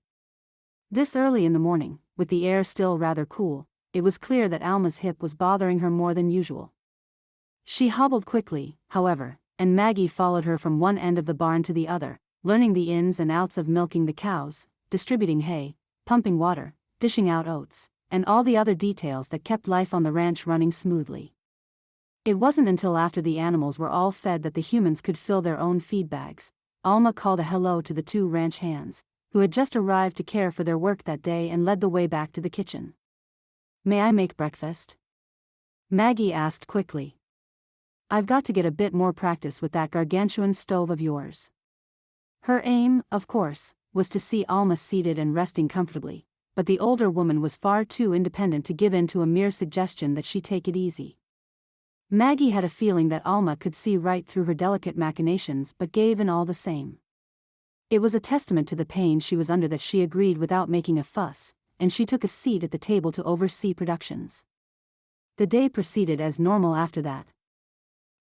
A: This early in the morning, with the air still rather cool, it was clear that Alma's hip was bothering her more than usual. She hobbled quickly, however, and Maggie followed her from one end of the barn to the other, learning the ins and outs of milking the cows, distributing hay, pumping water, dishing out oats, and all the other details that kept life on the ranch running smoothly. It wasn't until after the animals were all fed that the humans could fill their own feed bags. Alma called a hello to the two ranch hands, who had just arrived to care for their work that day and led the way back to the kitchen. "May I make breakfast?" Maggie asked quickly. "I've got to get a bit more practice with that gargantuan stove of yours." Her aim, of course, was to see Alma seated and resting comfortably, but the older woman was far too independent to give in to a mere suggestion that she take it easy. Maggie had a feeling that Alma could see right through her delicate machinations but gave in all the same. It was a testament to the pain she was under that she agreed without making a fuss, and she took a seat at the table to oversee productions. The day proceeded as normal after that.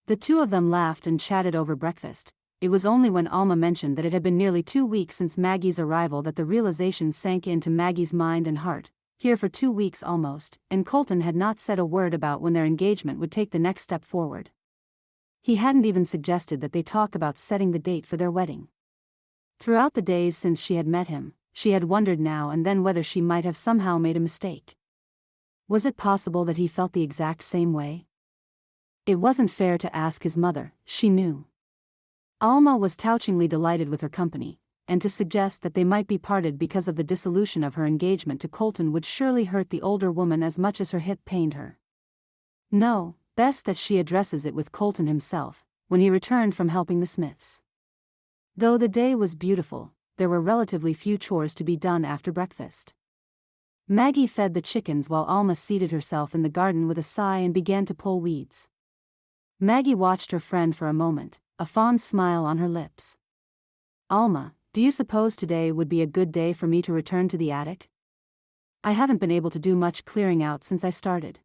A: The two of them laughed and chatted over breakfast. It was only when Alma mentioned that it had been nearly 2 weeks since Maggie's arrival that the realization sank into Maggie's mind and heart. Here for 2 weeks almost, and Colton had not said a word about when their engagement would take the next step forward. He hadn't even suggested that they talk about setting the date for their wedding. Throughout the days since she had met him, she had wondered now and then whether she might have somehow made a mistake. Was it possible that he felt the exact same way? It wasn't fair to ask his mother, she knew. Alma was touchingly delighted with her company, and to suggest that they might be parted because of the dissolution of her engagement to Colton would surely hurt the older woman as much as her hip pained her. No, best that she addresses it with Colton himself, when he returned from helping the Smiths. Though the day was beautiful, there were relatively few chores to be done after breakfast. Maggie fed the chickens while Alma seated herself in the garden with a sigh and began to pull weeds. Maggie watched her friend for a moment, a fond smile on her lips. "Alma, do you suppose today would be a good day for me to return to the attic? I haven't been able to do much clearing out since I started."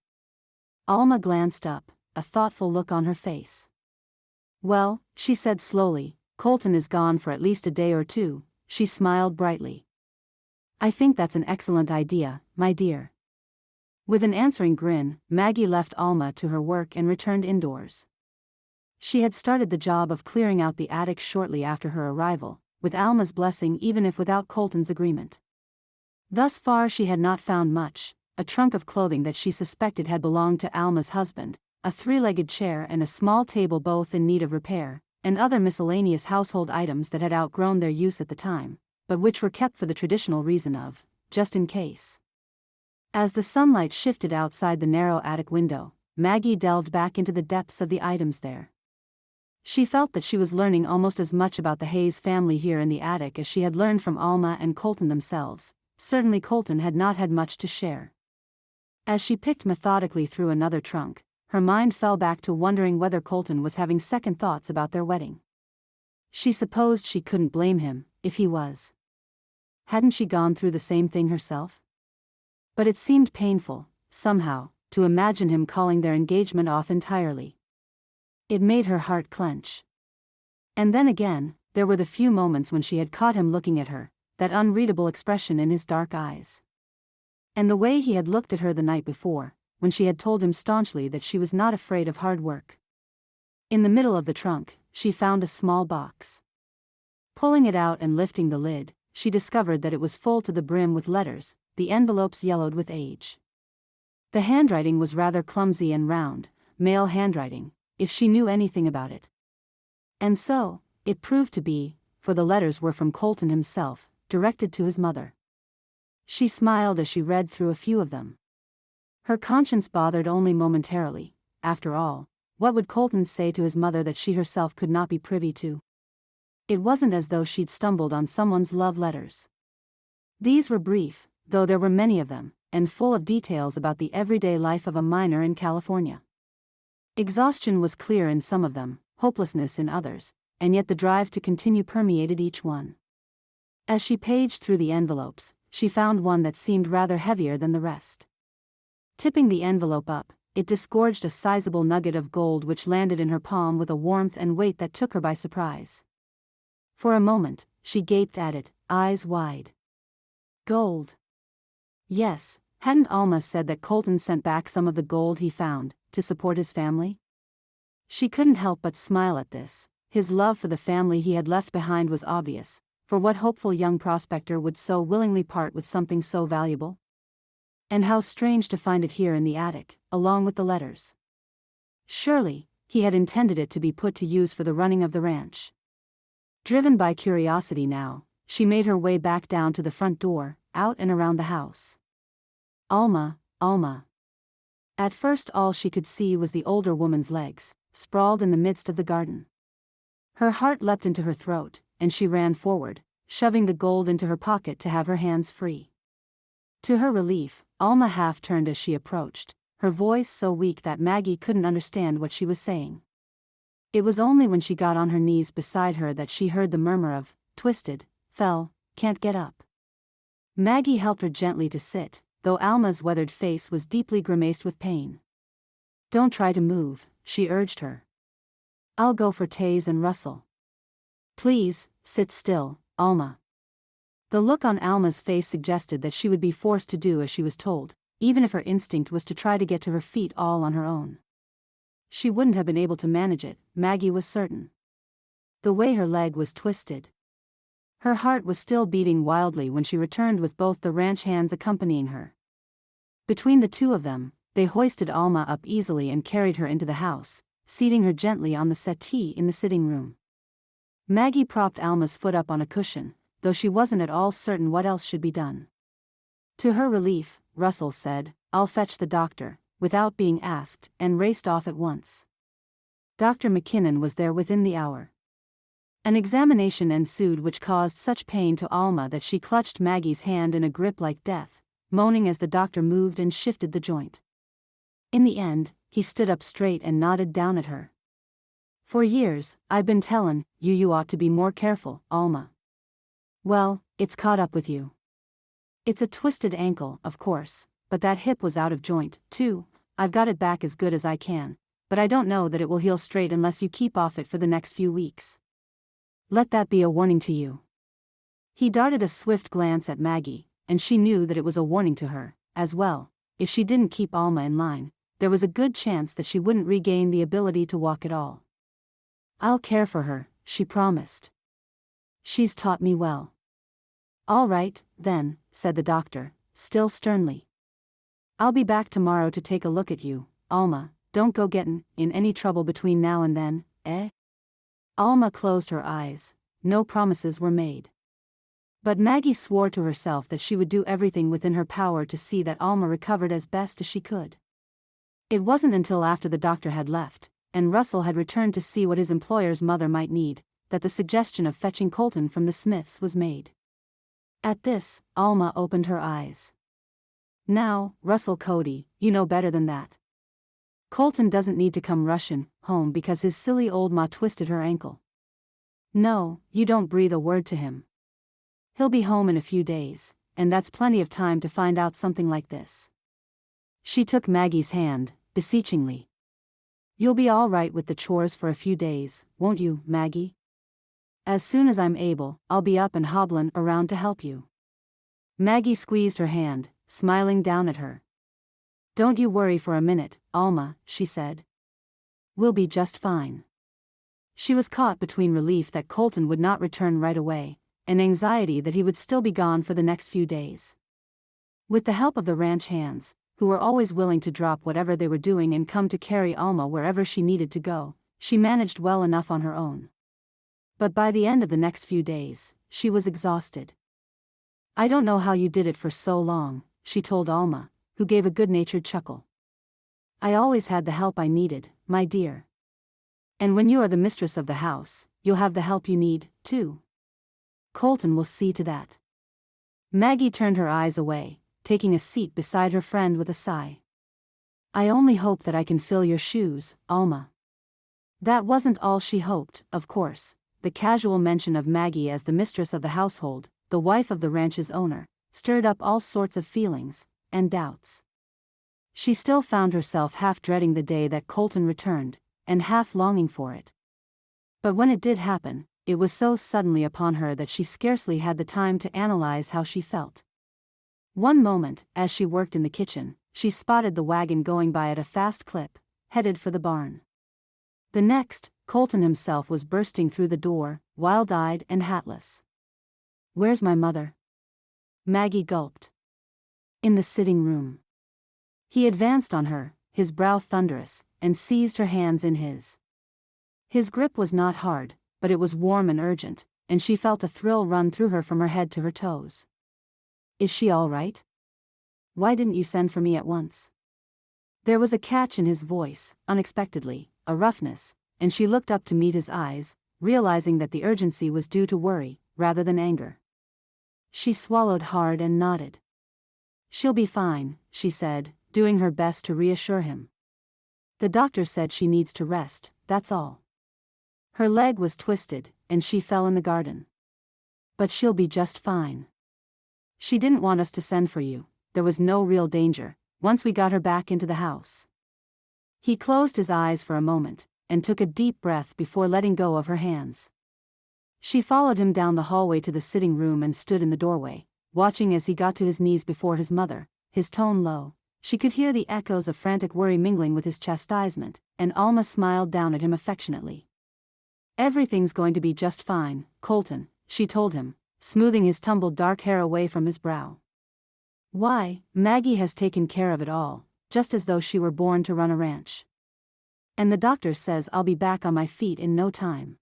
A: Alma glanced up, a thoughtful look on her face. "Well," she said slowly, "Colton is gone for at least a day or two." She smiled brightly. "I think that's an excellent idea, my dear." With an answering grin, Maggie left Alma to her work and returned indoors. She had started the job of clearing out the attic shortly after her arrival, with Alma's blessing even if without Colton's agreement. Thus far she had not found much: a trunk of clothing that she suspected had belonged to Alma's husband, a 3-legged chair and a small table both in need of repair, and other miscellaneous household items that had outgrown their use at the time, but which were kept for the traditional reason of, just in case. As the sunlight shifted outside the narrow attic window, Maggie delved back into the depths of the items there. She felt that she was learning almost as much about the Hayes family here in the attic as she had learned from Alma and Colton themselves. Certainly Colton had not had much to share. As she picked methodically through another trunk, her mind fell back to wondering whether Colton was having second thoughts about their wedding. She supposed she couldn't blame him, if he was. Hadn't she gone through the same thing herself? But it seemed painful, somehow, to imagine him calling their engagement off entirely. It made her heart clench. And then again, there were the few moments when she had caught him looking at her, that unreadable expression in his dark eyes. And the way he had looked at her the night before, when she had told him staunchly that she was not afraid of hard work. In the middle of the trunk, she found a small box. Pulling it out and lifting the lid, she discovered that it was full to the brim with letters, the envelopes yellowed with age. The handwriting was rather clumsy and round, male handwriting, if she knew anything about it. And so, it proved to be, for the letters were from Colton himself, directed to his mother. She smiled as she read through a few of them. Her conscience bothered only momentarily. After all, what would Colton say to his mother that she herself could not be privy to? It wasn't as though she'd stumbled on someone's love letters. These were brief, though there were many of them, and full of details about the everyday life of a miner in California. Exhaustion was clear in some of them, hopelessness in others, and yet the drive to continue permeated each one. As she paged through the envelopes, she found one that seemed rather heavier than the rest. Tipping the envelope up, it disgorged a sizable nugget of gold which landed in her palm with a warmth and weight that took her by surprise. For a moment, she gaped at it, eyes wide. Gold. Yes, hadn't Alma said that Colton sent back some of the gold he found, to support his family? She couldn't help but smile at this. His love for the family he had left behind was obvious, for what hopeful young prospector would so willingly part with something so valuable? And how strange to find it here in the attic, along with the letters. Surely, he had intended it to be put to use for the running of the ranch. Driven by curiosity now, she made her way back down to the front door, out and around the house. Alma, Alma. At first all she could see was the older woman's legs, sprawled in the midst of the garden. Her heart leapt into her throat, and she ran forward, shoving the gold into her pocket to have her hands free. To her relief, Alma half turned as she approached, her voice so weak that Maggie couldn't understand what she was saying. It was only when she got on her knees beside her that she heard the murmur of, "Twisted, fell, can't get up." Maggie helped her gently to sit, though Alma's weathered face was deeply grimaced with pain. "Don't try to move," she urged her. "I'll go for Taze and Russell." "Please, sit still, Alma." The look on Alma's face suggested that she would be forced to do as she was told, even if her instinct was to try to get to her feet all on her own. She wouldn't have been able to manage it, Maggie was certain. The way her leg was twisted. Her heart was still beating wildly when she returned with both the ranch hands accompanying her. Between the two of them, they hoisted Alma up easily and carried her into the house, seating her gently on the settee in the sitting room. Maggie propped Alma's foot up on a cushion, though she wasn't at all certain what else should be done. To her relief, Russell said, "I'll fetch the doctor," without being asked, and raced off at once. Dr. McKinnon was there within the hour. An examination ensued which caused such pain to Alma that she clutched Maggie's hand in a grip like death, moaning as the doctor moved and shifted the joint. In the end, he stood up straight and nodded down at her. "For years, I've been tellin' you ought to be more careful, Alma. Well, it's caught up with you. It's a twisted ankle, of course, but that hip was out of joint, too. I've got it back as good as I can, but I don't know that it will heal straight unless you keep off it for the next few weeks. Let that be a warning to you." He darted a swift glance at Maggie, and she knew that it was a warning to her, as well. If she didn't keep Alma in line, there was a good chance that she wouldn't regain the ability to walk at all. "I'll care for her," she promised. "She's taught me well." "All right, then," said the doctor, still sternly. "I'll be back tomorrow to take a look at you, Alma. Don't go gettin' in any trouble between now and then, eh?" Alma closed her eyes. No promises were made. But Maggie swore to herself that she would do everything within her power to see that Alma recovered as best as she could. It wasn't until after the doctor had left, and Russell had returned to see what his employer's mother might need, that the suggestion of fetching Colton from the Smiths was made. At this, Alma opened her eyes. "Now, Russell Cody, you know better than that. Colton doesn't need to come rushin' home because his silly old ma twisted her ankle. No, you don't breathe a word to him. He'll be home in a few days, and that's plenty of time to find out something like this." She took Maggie's hand, beseechingly. "You'll be all right with the chores for a few days, won't you, Maggie? As soon as I'm able, I'll be up and hobblin' around to help you." Maggie squeezed her hand, smiling down at her. "Don't you worry for a minute, Alma," she said. "We'll be just fine." She was caught between relief that Colton would not return right away, and anxiety that he would still be gone for the next few days. With the help of the ranch hands, who were always willing to drop whatever they were doing and come to carry Alma wherever she needed to go, she managed well enough on her own. But by the end of the next few days, she was exhausted. "I don't know how you did it for so long," she told Alma, who gave a good-natured chuckle. "I always had the help I needed, my dear. And when you are the mistress of the house, you'll have the help you need, too. Colton will see to that." Maggie turned her eyes away, taking a seat beside her friend with a sigh. "I only hope that I can fill your shoes, Alma." That wasn't all she hoped, of course. The casual mention of Maggie as the mistress of the household, the wife of the ranch's owner, stirred up all sorts of feelings and doubts. She still found herself half dreading the day that Colton returned, and half longing for it. But when it did happen, it was so suddenly upon her that she scarcely had the time to analyze how she felt. One moment, as she worked in the kitchen, she spotted the wagon going by at a fast clip, headed for the barn. The next, Colton himself was bursting through the door, wild-eyed and hatless. "Where's my mother?" Maggie gulped. "In the sitting room." He advanced on her, his brow thunderous, and seized her hands in his. His grip was not hard, but it was warm and urgent, and she felt a thrill run through her from her head to her toes. "Is she all right? Why didn't you send for me at once?" There was a catch in his voice, unexpectedly, a roughness, and she looked up to meet his eyes, realizing that the urgency was due to worry, rather than anger. She swallowed hard and nodded. "She'll be fine," she said, doing her best to reassure him. "The doctor said she needs to rest, that's all. Her leg was twisted, and she fell in the garden. But she'll be just fine. She didn't want us to send for you, there was no real danger, once we got her back into the house." He closed his eyes for a moment, and took a deep breath before letting go of her hands. She followed him down the hallway to the sitting room and stood in the doorway, watching as he got to his knees before his mother, his tone low. She could hear the echoes of frantic worry mingling with his chastisement, and Alma smiled down at him affectionately. "Everything's going to be just fine, Colton," she told him, smoothing his tumbled dark hair away from his brow. "Why, Maggie has taken care of it all, just as though she were born to run a ranch. And the doctor says I'll be back on my feet in no time."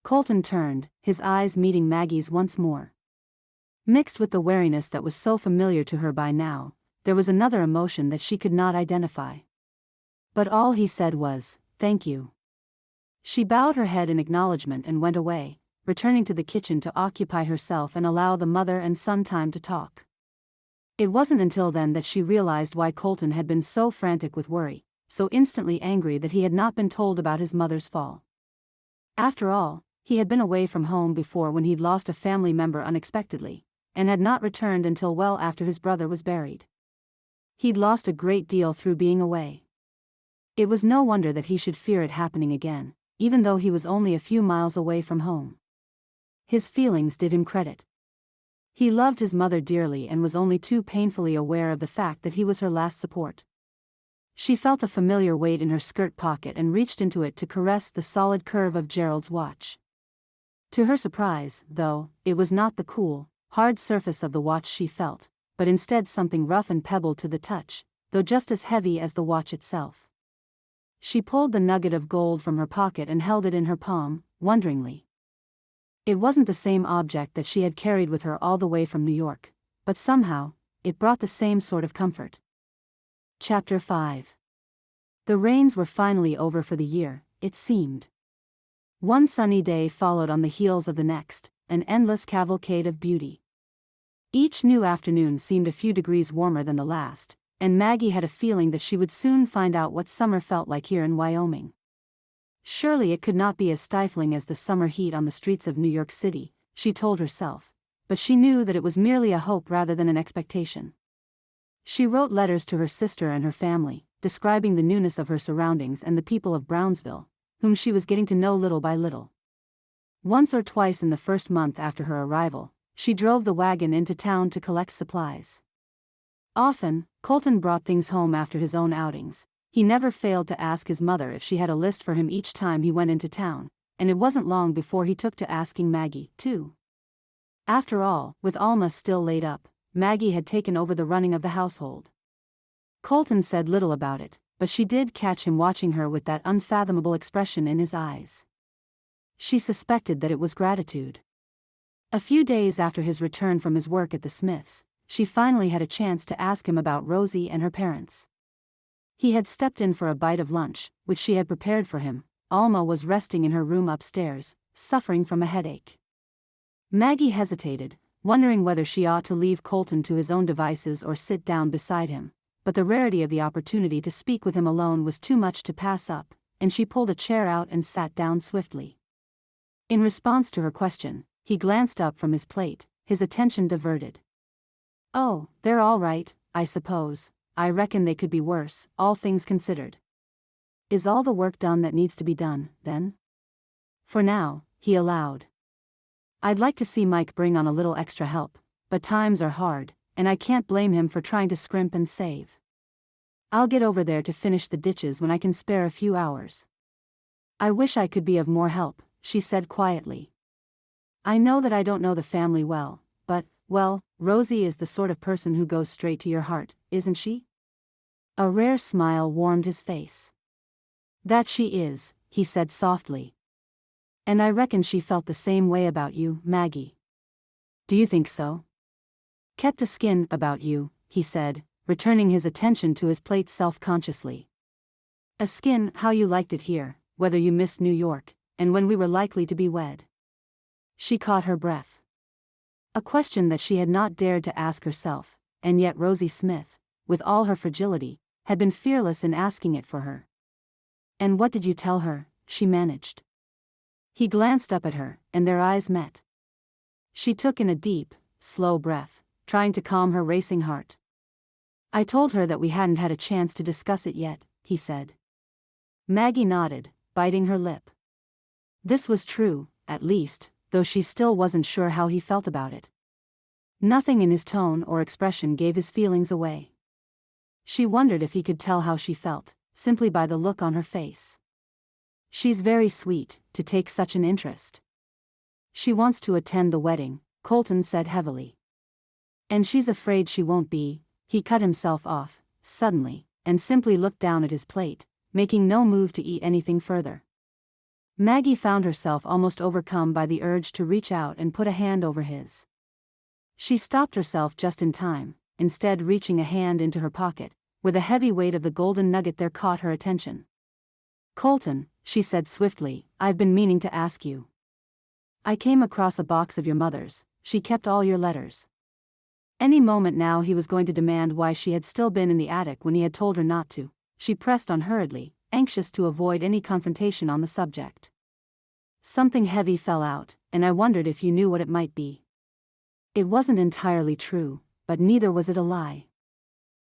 A: Colton turned, his eyes meeting Maggie's once more. Mixed with the wariness that was so familiar to her by now, there was another emotion that she could not identify. But all he said was, "Thank you." She bowed her head in acknowledgement and went away, returning to the kitchen to occupy herself and allow the mother and son time to talk. It wasn't until then that she realized why Colton had been so frantic with worry, so instantly angry that he had not been told about his mother's fall. After all, he had been away from home before when he'd lost a family member unexpectedly, and had not returned until well after his brother was buried. He'd lost a great deal through being away. It was no wonder that he should fear it happening again, even though he was only a few miles away from home. His feelings did him credit. He loved his mother dearly and was only too painfully aware of the fact that he was her last support. She felt a familiar weight in her skirt pocket and reached into it to caress the solid curve of Gerald's watch. To her surprise, though, it was not the cool, hard surface of the watch she felt, but instead something rough and pebbled to the touch, though just as heavy as the watch itself. She pulled the nugget of gold from her pocket and held it in her palm, wonderingly. It wasn't the same object that she had carried with her all the way from New York, but somehow, it brought the same sort of comfort. Chapter 5. The rains were finally over for the year, it seemed. One sunny day followed on the heels of the next, an endless cavalcade of beauty. Each new afternoon seemed a few degrees warmer than the last, and Maggie had a feeling that she would soon find out what summer felt like here in Wyoming. Surely it could not be as stifling as the summer heat on the streets of New York City, she told herself, but she knew that it was merely a hope rather than an expectation. She wrote letters to her sister and her family, describing the newness of her surroundings and the people of Brownsville, whom she was getting to know little by little. Once or twice in the first month after her arrival, she drove the wagon into town to collect supplies. Often, Colton brought things home after his own outings. He never failed to ask his mother if she had a list for him each time he went into town, and it wasn't long before he took to asking Maggie, too. After all, with Alma still laid up, Maggie had taken over the running of the household. Colton said little about it, but she did catch him watching her with that unfathomable expression in his eyes. She suspected that it was gratitude. A few days after his return from his work at the Smiths, she finally had a chance to ask him about Rosie and her parents. He had stepped in for a bite of lunch, which she had prepared for him. Alma was resting in her room upstairs, suffering from a headache. Maggie hesitated, wondering whether she ought to leave Colton to his own devices or sit down beside him, but the rarity of the opportunity to speak with him alone was too much to pass up, and she pulled a chair out and sat down swiftly. In response to her question, he glanced up from his plate, his attention diverted. "Oh, they're all right, I suppose. I reckon they could be worse, all things considered." "Is all the work done that needs to be done, then?" "For now," he allowed. "I'd like to see Mike bring on a little extra help, but times are hard, and I can't blame him for trying to scrimp and save. I'll get over there to finish the ditches when I can spare a few hours." "I wish I could be of more help," she said quietly. "I know that I don't know the family well, but, well, Rosie is the sort of person who goes straight to your heart, isn't she?" A rare smile warmed his face. "That she is," he said softly. And I reckon she felt the same way about you, Maggie. Do you think so? Kept a skin about you, he said, returning his attention to his plate self-consciously. A skin, how you liked it here, whether you missed New York, and when we were likely to be wed. She caught her breath. A question that she had not dared to ask herself, and yet Rosie Smith, with all her fragility, had been fearless in asking it for her. And what did you tell her? She managed. He glanced up at her, and their eyes met. She took in a deep, slow breath, trying to calm her racing heart. I told her that we hadn't had a chance to discuss it yet, he said. Maggie nodded, biting her lip. This was true, at least, though she still wasn't sure how he felt about it. Nothing in his tone or expression gave his feelings away. She wondered if he could tell how she felt, simply by the look on her face. She's very sweet, to take such an interest. She wants to attend the wedding, Colton said heavily. And she's afraid she won't be. He cut himself off, suddenly, and simply looked down at his plate, making no move to eat anything further. Maggie found herself almost overcome by the urge to reach out and put a hand over his. She stopped herself just in time, instead reaching a hand into her pocket, where the heavy weight of the golden nugget there caught her attention. Colton, she said swiftly, I've been meaning to ask you. I came across a box of your mother's. She kept all your letters. Any moment now he was going to demand why she had still been in the attic when he had told her not to. She pressed on hurriedly, anxious to avoid any confrontation on the subject. Something heavy fell out, and I wondered if you knew what it might be. It wasn't entirely true, but neither was it a lie.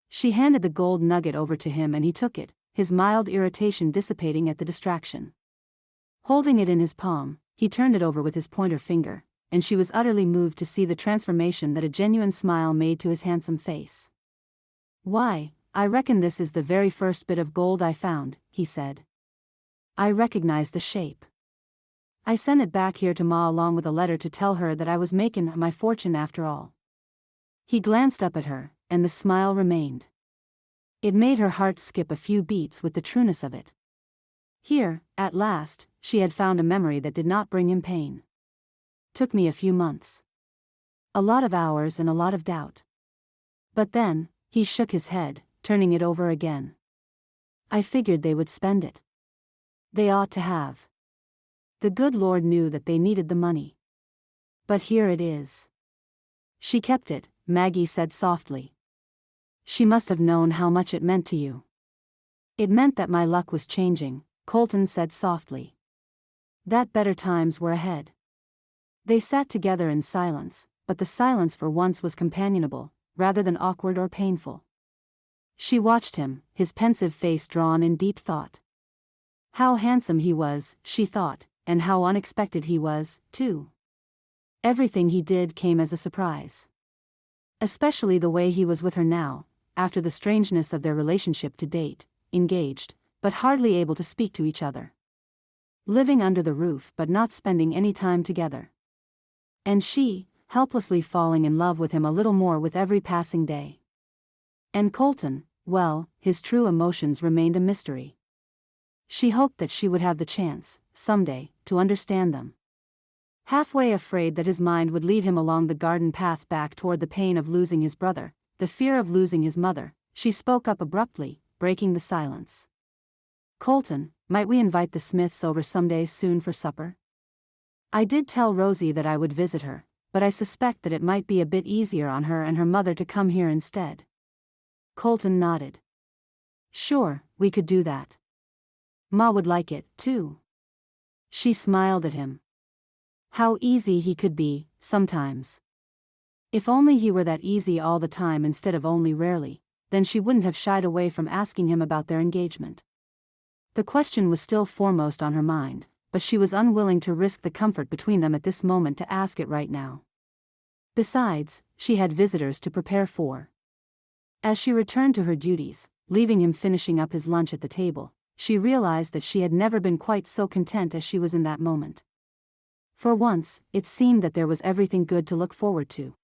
A: She handed the gold nugget over to him and he took it, his mild irritation dissipating at the distraction. Holding it in his palm, he turned it over with his pointer finger, and she was utterly moved to see the transformation that a genuine smile made to his handsome face. Why, I reckon this is the very first bit of gold I found, he said. I recognize the shape. I sent it back here to Ma along with a letter to tell her that I was making my fortune after all. He glanced up at her, and the smile remained. It made her heart skip a few beats with the trueness of it. Here, at last, she had found a memory that did not bring him pain. Took me a few months. A lot of hours and a lot of doubt. But then, he shook his head, turning it over again. I figured they would spend it. They ought to have. The good Lord knew that they needed the money. But here it is. She kept it, Maggie said softly. She must have known how much it meant to you. It meant that my luck was changing, Colton said softly. That better times were ahead. They sat together in silence, but the silence for once was companionable, rather than awkward or painful. She watched him, his pensive face drawn in deep thought. How handsome he was, she thought, and how unexpected he was, too. Everything he did came as a surprise. Especially the way he was with her now, after the strangeness of their relationship to date, engaged, but hardly able to speak to each other. Living under the roof but not spending any time together. And she, helplessly falling in love with him a little more with every passing day. And Colton, well, his true emotions remained a mystery. She hoped that she would have the chance, someday, to understand them. Halfway afraid that his mind would lead him along the garden path back toward the pain of losing his brother, the fear of losing his mother, she spoke up abruptly, breaking the silence. Colton, might we invite the Smiths over someday soon for supper? I did tell Rosie that I would visit her, but I suspect that it might be a bit easier on her and her mother to come here instead. Colton nodded. Sure, we could do that. Ma would like it, too. She smiled at him. How easy he could be, sometimes. If only he were that easy all the time instead of only rarely, then she wouldn't have shied away from asking him about their engagement. The question was still foremost on her mind, but she was unwilling to risk the comfort between them at this moment to ask it right now. Besides, she had visitors to prepare for. As she returned to her duties, leaving him finishing up his lunch at the table, she realized that she had never been quite so content as she was in that moment. For once, it seemed that there was everything good to look forward to.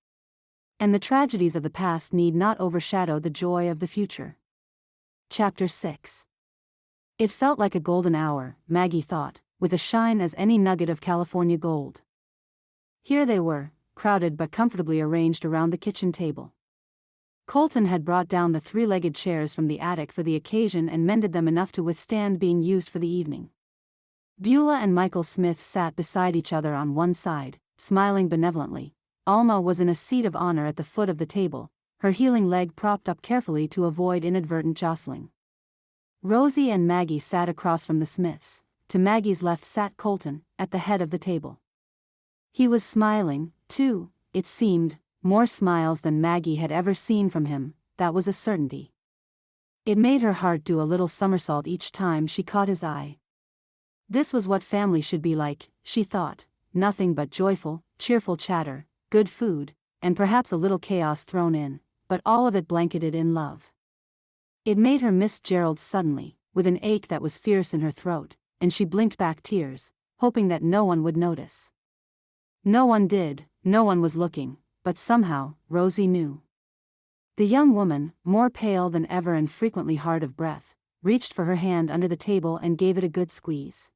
A: And the tragedies of the past need not overshadow the joy of the future. Chapter 6. It felt like a golden hour, Maggie thought, with a shine as any nugget of California gold. Here they were, crowded but comfortably arranged around the kitchen table. Colton had brought down the three-legged chairs from the attic for the occasion and mended them enough to withstand being used for the evening. Beulah and Michael Smith sat beside each other on one side, smiling benevolently. Alma was in a seat of honor at the foot of the table, her healing leg propped up carefully to avoid inadvertent jostling. Rosie and Maggie sat across from the Smiths. To Maggie's left sat Colton, at the head of the table. He was smiling, too, it seemed, more smiles than Maggie had ever seen from him, that was a certainty. It made her heart do a little somersault each time she caught his eye. This was what family should be like, she thought, nothing but joyful, cheerful chatter, good food, and perhaps a little chaos thrown in, but all of it blanketed in love. It made her miss Gerald suddenly, with an ache that was fierce in her throat, and she blinked back tears, hoping that no one would notice. No one did, no one was looking, but somehow, Rosie knew. The young woman, more pale than ever and frequently hard of breath, reached for her hand under the table and gave it a good squeeze.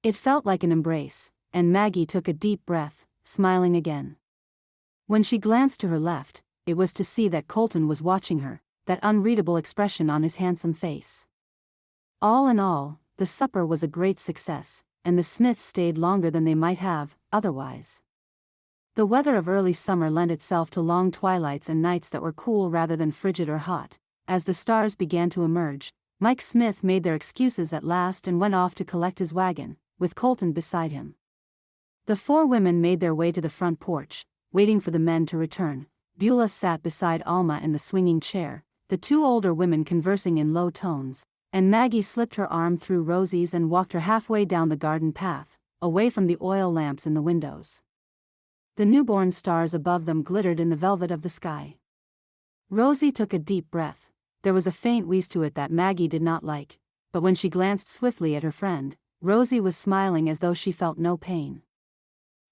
A: It felt like an embrace, and Maggie took a deep breath, smiling again. When she glanced to her left, it was to see that Colton was watching her, that unreadable expression on his handsome face. All in all, the supper was a great success, and the Smiths stayed longer than they might have, otherwise. The weather of early summer lent itself to long twilights and nights that were cool rather than frigid or hot. As the stars began to emerge, Mike Smith made their excuses at last and went off to collect his wagon, with Colton beside him. The four women made their way to the front porch, waiting for the men to return. Beulah sat beside Alma in the swinging chair, the two older women conversing in low tones, and Maggie slipped her arm through Rosie's and walked her halfway down the garden path, away from the oil lamps in the windows. The newborn stars above them glittered in the velvet of the sky. Rosie took a deep breath. There was a faint wheeze to it that Maggie did not like, but when she glanced swiftly at her friend, Rosie was smiling as though she felt no pain.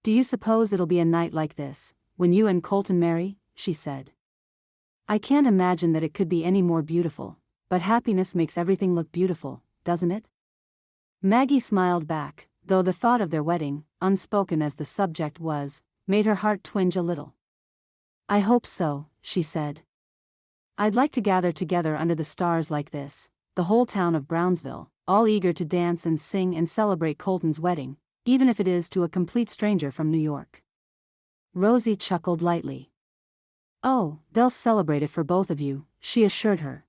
A: "Do you suppose it'll be a night like this, when you and Colton marry?" she said. "I can't imagine that it could be any more beautiful, but happiness makes everything look beautiful, doesn't it?" Maggie smiled back, though the thought of their wedding, unspoken as the subject was, made her heart twinge a little. "I hope so," she said. "I'd like to gather together under the stars like this, the whole town of Brownsville, all eager to dance and sing and celebrate Colton's wedding, even if it is to a complete stranger from New York." Rosie chuckled lightly. "Oh, they'll celebrate it for both of you," she assured her.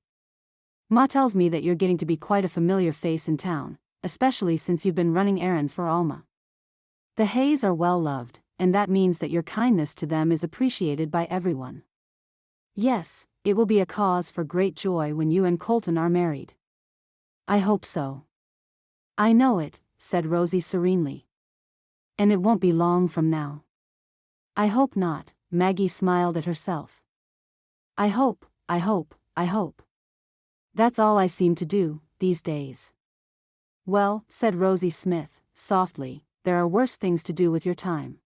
A: "Ma tells me that you're getting to be quite a familiar face in town, especially since you've been running errands for Alma. The Hayes are well loved, and that means that your kindness to them is appreciated by everyone. Yes, it will be a cause for great joy when you and Colton are married." "I hope so." "I know it," said Rosie serenely. "And it won't be long from now." "I hope not," Maggie smiled at herself. I hope. That's all I seem to do, these days." "Well," said Rosie Smith, softly, "there are worse things to do with your time."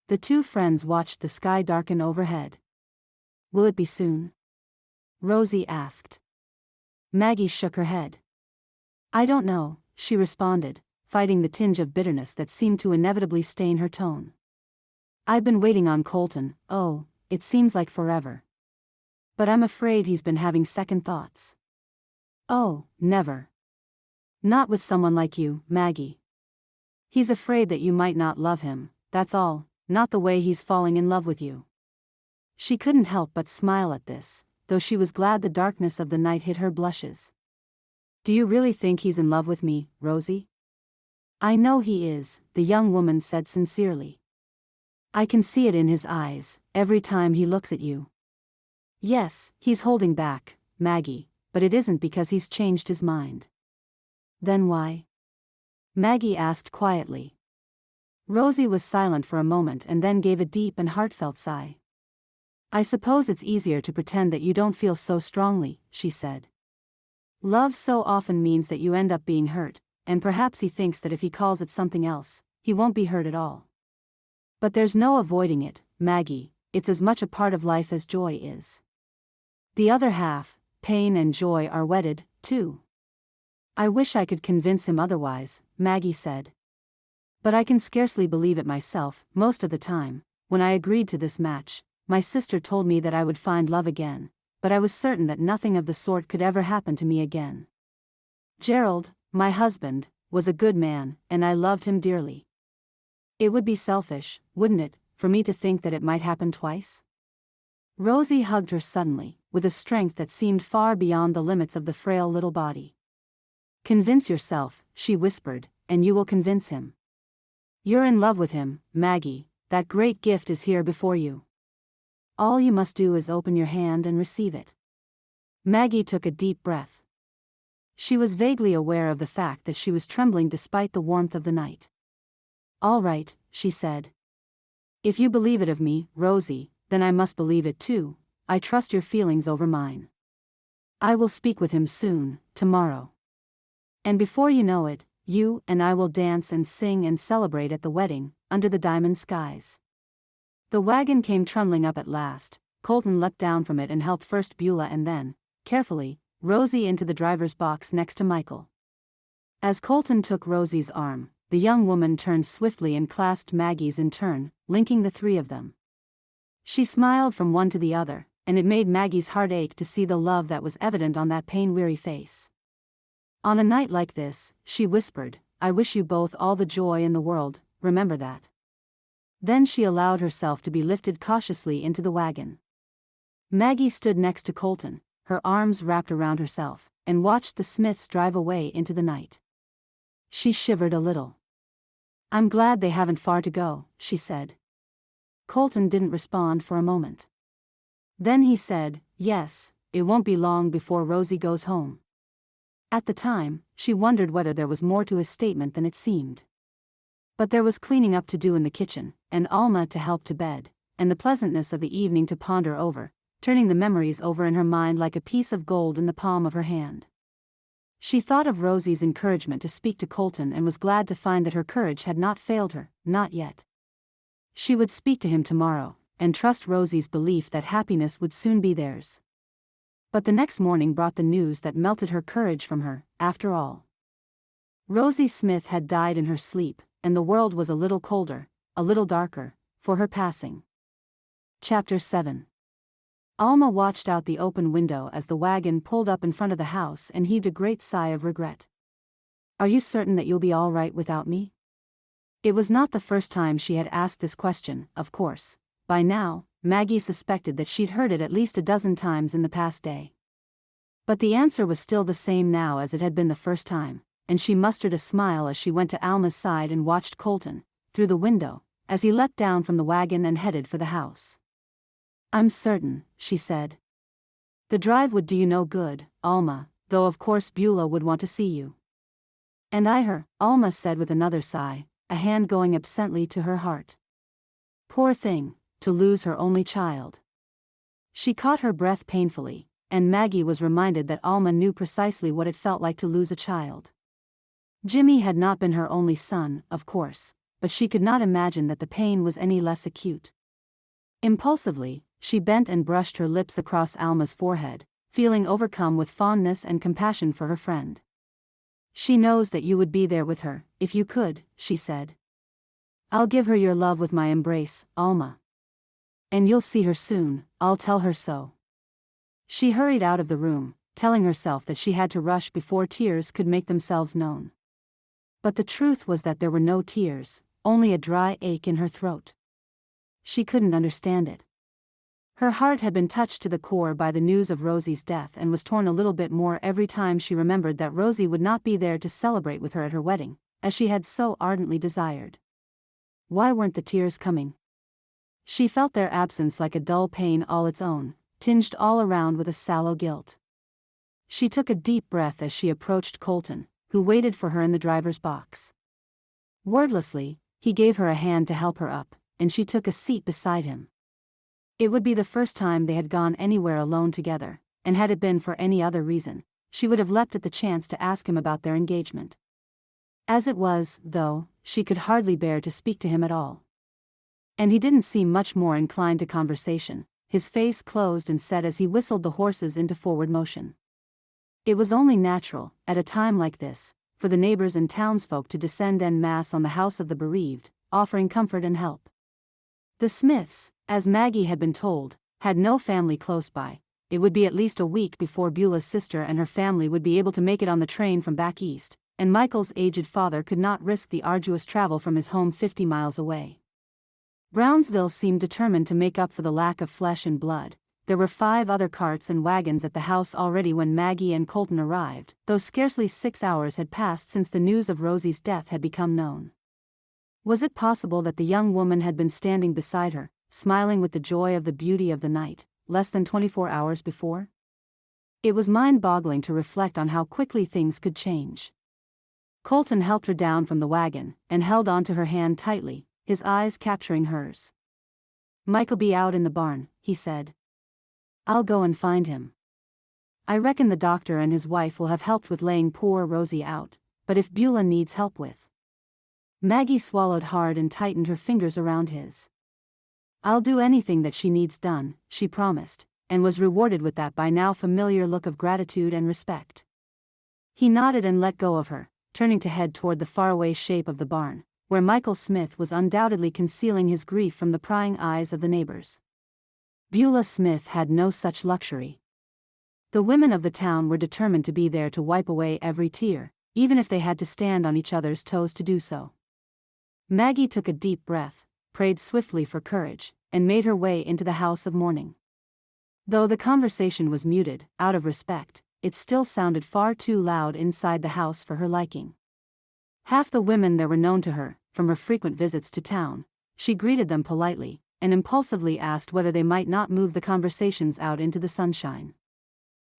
A: The two friends watched the sky darken overhead. "Will it be soon?" Rosie asked. Maggie shook her head. "I don't know," she responded, fighting the tinge of bitterness that seemed to inevitably stain her tone. "I've been waiting on Colton, oh, it seems like forever. But I'm afraid he's been having second thoughts." "Oh, never. Not with someone like you, Maggie. He's afraid that you might not love him, that's all, not the way he's falling in love with you." She couldn't help but smile at this, though she was glad the darkness of the night hid her blushes. "Do you really think he's in love with me, Rosie?" "I know he is," the young woman said sincerely. "I can see it in his eyes, every time he looks at you." "Yes, he's holding back, Maggie, but it isn't because he's changed his mind." "Then why?" Maggie asked quietly. Rosie was silent for a moment and then gave a deep and heartfelt sigh. "I suppose it's easier to pretend that you don't feel so strongly," she said. "Love so often means that you end up being hurt, and perhaps he thinks that if he calls it something else, he won't be hurt at all. But there's no avoiding it, Maggie, it's as much a part of life as joy is. The other half, pain and joy, are wedded, too." I wish I could convince him otherwise, Maggie said. But I can scarcely believe it myself. Most of the time, when I agreed to this match, my sister told me that I would find love again, but I was certain that nothing of the sort could ever happen to me again. Gerald, my husband, was a good man, and I loved him dearly. It would be selfish, wouldn't it, for me to think that it might happen twice? Rosie hugged her suddenly, with a strength that seemed far beyond the limits of the frail little body. Convince yourself, she whispered, and you will convince him. You're in love with him, Maggie, that great gift is here before you. All you must do is open your hand and receive it. Maggie took a deep breath. She was vaguely aware of the fact that she was trembling despite the warmth of the night. All right, she said. If you believe it of me, Rosie, then I must believe it too. I trust your feelings over mine. I will speak with him soon, tomorrow. And before you know it, you and I will dance and sing and celebrate at the wedding, under the diamond skies. The wagon came trundling up at last. Colton leapt down from it and helped first Beulah and then, carefully, Rosie into the driver's box next to Michael. As Colton took Rosie's arm, the young woman turned swiftly and clasped Maggie's in turn, linking the three of them. She smiled from one to the other, and it made Maggie's heart ache to see the love that was evident on that pain-weary face. On a night like this, she whispered, I wish you both all the joy in the world, remember that. Then she allowed herself to be lifted cautiously into the wagon. Maggie stood next to Colton, her arms wrapped around herself, and watched the Smiths drive away into the night. She shivered a little. I'm glad they haven't far to go, she said. Colton didn't respond for a moment. Then he said, yes, it won't be long before Rosie goes home. At the time, she wondered whether there was more to his statement than it seemed. But there was cleaning up to do in the kitchen, and Alma to help to bed, and the pleasantness of the evening to ponder over, turning the memories over in her mind like a piece of gold in the palm of her hand. She thought of Rosie's encouragement to speak to Colton and was glad to find that her courage had not failed her, not yet. She would speak to him tomorrow, and trust Rosie's belief that happiness would soon be theirs. But the next morning brought the news that melted her courage from her. After all, Rosie Smith had died in her sleep, and the world was a little colder, a little darker, for her passing. Chapter 7. Alma watched out the open window as the wagon pulled up in front of the house and heaved a great sigh of regret. Are you certain that you'll be all right without me? It was not the first time she had asked this question, of course. By now, Maggie suspected that she'd heard it at least a dozen times in the past day. But the answer was still the same now as it had been the first time, and she mustered a smile as she went to Alma's side and watched Colton, through the window, as he leapt down from the wagon and headed for the house. I'm certain, she said. The drive would do you no good, Alma, though of course Beulah would want to see you. And her, Alma said with another sigh, a hand going absently to her heart. Poor thing, to lose her only child. She caught her breath painfully, and Maggie was reminded that Alma knew precisely what it felt like to lose a child. Jimmy had not been her only son, of course, but she could not imagine that the pain was any less acute. Impulsively, she bent and brushed her lips across Alma's forehead, feeling overcome with fondness and compassion for her friend. She knows that you would be there with her, if you could, she said. I'll give her your love with my embrace, Alma. And you'll see her soon, I'll tell her so. She hurried out of the room, telling herself that she had to rush before tears could make themselves known. But the truth was that there were no tears, only a dry ache in her throat. She couldn't understand it. Her heart had been touched to the core by the news of Rosie's death and was torn a little bit more every time she remembered that Rosie would not be there to celebrate with her at her wedding, as she had so ardently desired. Why weren't the tears coming? She felt their absence like a dull pain all its own, tinged all around with a sallow guilt. She took a deep breath as she approached Colton, who waited for her in the driver's box. Wordlessly, he gave her a hand to help her up, and she took a seat beside him. It would be the first time they had gone anywhere alone together, and had it been for any other reason, she would have leapt at the chance to ask him about their engagement. As it was, though, she could hardly bear to speak to him at all. And he didn't seem much more inclined to conversation, his face closed and set as he whistled the horses into forward motion. It was only natural, at a time like this, for the neighbors and townsfolk to descend en masse on the house of the bereaved, offering comfort and help. The Smiths, as Maggie had been told, had no family close by. It would be at least a week before Beulah's sister and her family would be able to make it on the train from back east, and Michael's aged father could not risk the arduous travel from his home 50 miles away. Brownsville seemed determined to make up for the lack of flesh and blood. There were 5 other carts and wagons at the house already when Maggie and Colton arrived, though scarcely 6 hours had passed since the news of Rosie's death had become known. Was it possible that the young woman had been standing beside her, smiling with the joy of the beauty of the night, less than 24 hours before? It was mind-boggling to reflect on how quickly things could change. Colton helped her down from the wagon, and held onto her hand tightly, his eyes capturing hers. "Mike'll be out in the barn," he said. "I'll go and find him. I reckon the doctor and his wife will have helped with laying poor Rosie out, but if Beulah needs help with..." Maggie swallowed hard and tightened her fingers around his. "I'll do anything that she needs done," she promised, and was rewarded with that by now familiar look of gratitude and respect. He nodded and let go of her, turning to head toward the faraway shape of the barn, where Michael Smith was undoubtedly concealing his grief from the prying eyes of the neighbors. Beulah Smith had no such luxury. The women of the town were determined to be there to wipe away every tear, even if they had to stand on each other's toes to do so. Maggie took a deep breath, prayed swiftly for courage, and made her way into the house of mourning. Though the conversation was muted, out of respect, it still sounded far too loud inside the house for her liking. Half the women there were known to her, from her frequent visits to town. She greeted them politely, and impulsively asked whether they might not move the conversations out into the sunshine.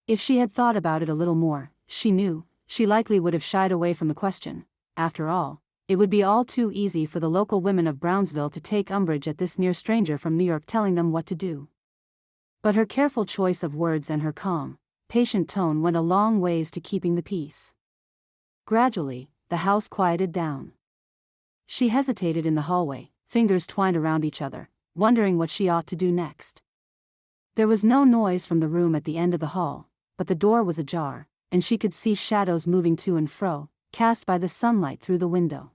A: If she had thought about it a little more, she knew, she likely would have shied away from the question. After all, it would be all too easy for the local women of Brownsville to take umbrage at this near stranger from New York telling them what to do. But her careful choice of words and her calm, patient tone went a long ways to keeping the peace. Gradually, the house quieted down. She hesitated in the hallway, fingers twined around each other, wondering what she ought to do next. There was no noise from the room at the end of the hall, but the door was ajar, and she could see shadows moving to and fro, cast by the sunlight through the window.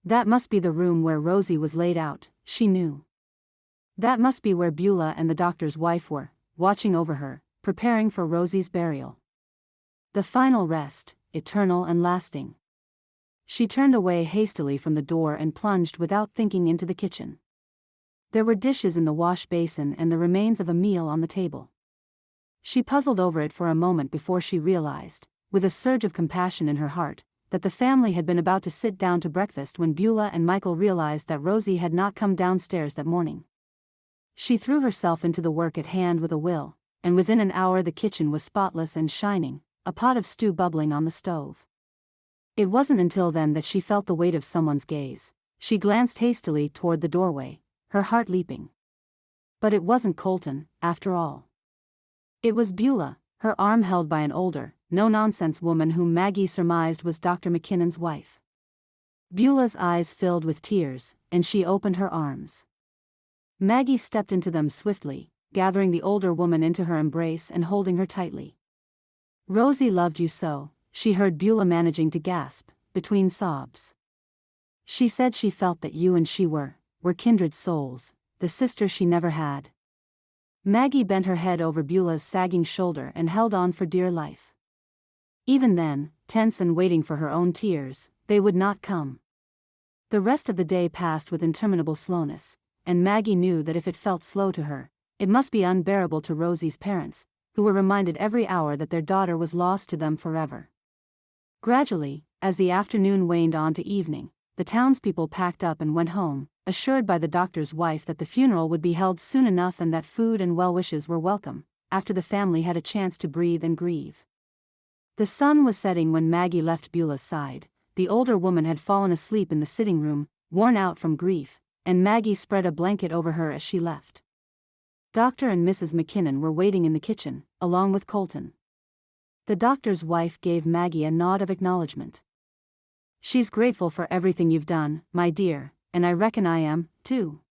A: That must be the room where Rosie was laid out, she knew. That must be where Beulah and the doctor's wife were, watching over her, preparing for Rosie's burial. The final rest, eternal and lasting. She turned away hastily from the door and plunged without thinking into the kitchen. There were dishes in the wash basin and the remains of a meal on the table. She puzzled over it for a moment before she realized, with a surge of compassion in her heart, that the family had been about to sit down to breakfast when Beulah and Michael realized that Rosie had not come downstairs that morning. She threw herself into the work at hand with a will, and within an hour the kitchen was spotless and shining, a pot of stew bubbling on the stove. It wasn't until then that she felt the weight of someone's gaze. She glanced hastily toward the doorway, her heart leaping. But it wasn't Colton, after all. It was Beulah, her arm held by an older, no-nonsense woman whom Maggie surmised was Dr. McKinnon's wife. Beulah's eyes filled with tears, and she opened her arms. Maggie stepped into them swiftly, gathering the older woman into her embrace and holding her tightly. "Rosie loved you so," she heard Beulah managing to gasp, between sobs. "She said she felt that you and she were kindred souls, the sister she never had." Maggie bent her head over Beulah's sagging shoulder and held on for dear life. Even then, tense and waiting for her own tears, they would not come. The rest of the day passed with interminable slowness, and Maggie knew that if it felt slow to her, it must be unbearable to Rosie's parents, who were reminded every hour that their daughter was lost to them forever. Gradually, as the afternoon waned on to evening, the townspeople packed up and went home, assured by the doctor's wife that the funeral would be held soon enough and that food and well wishes were welcome, after the family had a chance to breathe and grieve. The sun was setting when Maggie left Beulah's side. The older woman had fallen asleep in the sitting room, worn out from grief, and Maggie spread a blanket over her as she left. Dr. and Mrs. McKinnon were waiting in the kitchen, along with Colton. The doctor's wife gave Maggie a nod of acknowledgement. "She's grateful for everything you've done, my dear, and I reckon I am, too.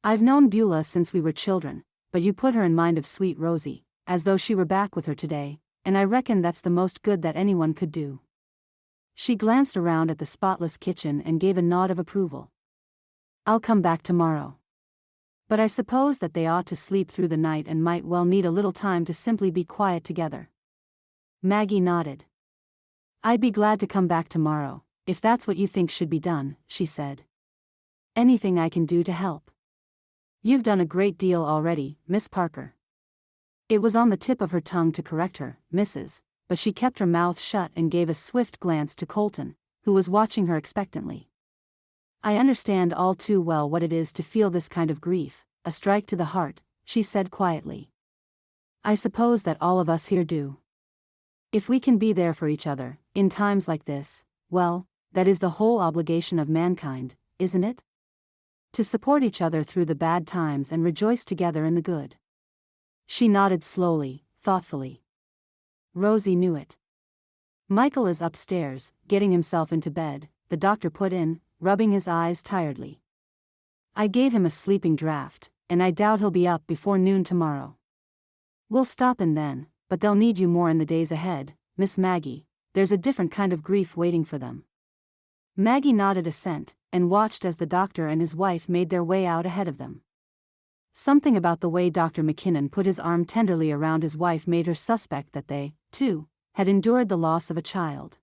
A: I've known Beulah since we were children, but you put her in mind of sweet Rosie, as though she were back with her today, and I reckon that's the most good that anyone could do." She glanced around at the spotless kitchen and gave a nod of approval. "I'll come back tomorrow. But I suppose that they ought to sleep through the night and might well need a little time to simply be quiet together." Maggie nodded. "I'd be glad to come back tomorrow, if that's what you think should be done," she said. "Anything I can do to help." "You've done a great deal already, Miss Parker." It was on the tip of her tongue to correct her, Mrs., but she kept her mouth shut and gave a swift glance to Colton, who was watching her expectantly. "I understand all too well what it is to feel this kind of grief, a strike to the heart," she said quietly. "I suppose that all of us here do. If we can be there for each other, in times like this, well, that is the whole obligation of mankind, isn't it? To support each other through the bad times and rejoice together in the good." She nodded slowly, thoughtfully. Rosie knew it. "Michael is upstairs, getting himself into bed," the doctor put in, rubbing his eyes tiredly. "I gave him a sleeping draught, and I doubt he'll be up before noon tomorrow. We'll stop in then, but they'll need you more in the days ahead, Miss Maggie. There's a different kind of grief waiting for them." Maggie nodded assent, and watched as the doctor and his wife made their way out ahead of them. Something about the way Dr. McKinnon put his arm tenderly around his wife made her suspect that they, too, had endured the loss of a child.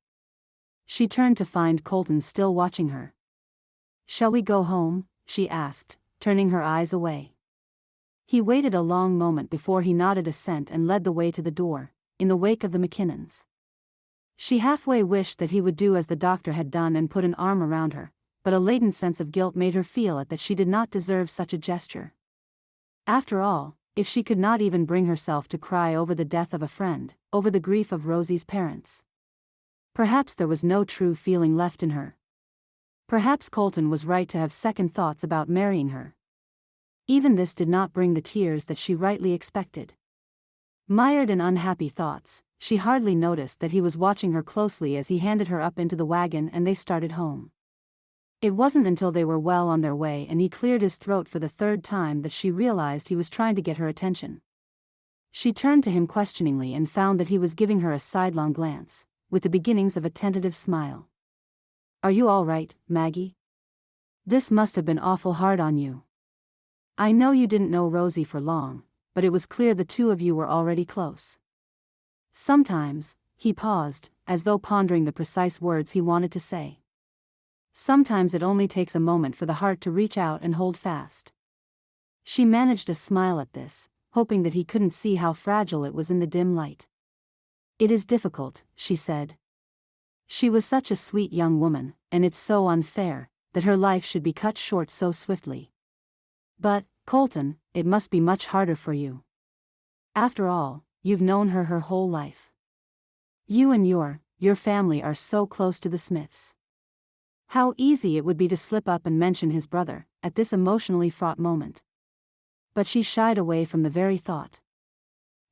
A: She turned to find Colton still watching her. "Shall we go home?" she asked, turning her eyes away. He waited a long moment before he nodded assent and led the way to the door, in the wake of the McKinnons. She halfway wished that he would do as the doctor had done and put an arm around her, but a latent sense of guilt made her feel that she did not deserve such a gesture. After all, if she could not even bring herself to cry over the death of a friend, over the grief of Rosie's parents, perhaps there was no true feeling left in her. Perhaps Colton was right to have second thoughts about marrying her. Even this did not bring the tears that she rightly expected. Mired in unhappy thoughts, she hardly noticed that he was watching her closely as he handed her up into the wagon and they started home. It wasn't until they were well on their way and he cleared his throat for the third time that she realized he was trying to get her attention. She turned to him questioningly and found that he was giving her a sidelong glance, with the beginnings of a tentative smile. "Are you all right, Maggie? This must have been awful hard on you. I know you didn't know Rosie for long, but it was clear the two of you were already close." Sometimes, he paused, as though pondering the precise words he wanted to say. Sometimes it only takes a moment for the heart to reach out and hold fast. She managed a smile at this, hoping that he couldn't see how fragile it was in the dim light. "It is difficult," she said. She was such a sweet young woman, and it's so unfair that her life should be cut short so swiftly. But, Colton, it must be much harder for you. After all, you've known her whole life. You and your family are so close to the Smiths. How easy it would be to slip up and mention his brother, at this emotionally fraught moment. But she shied away from the very thought.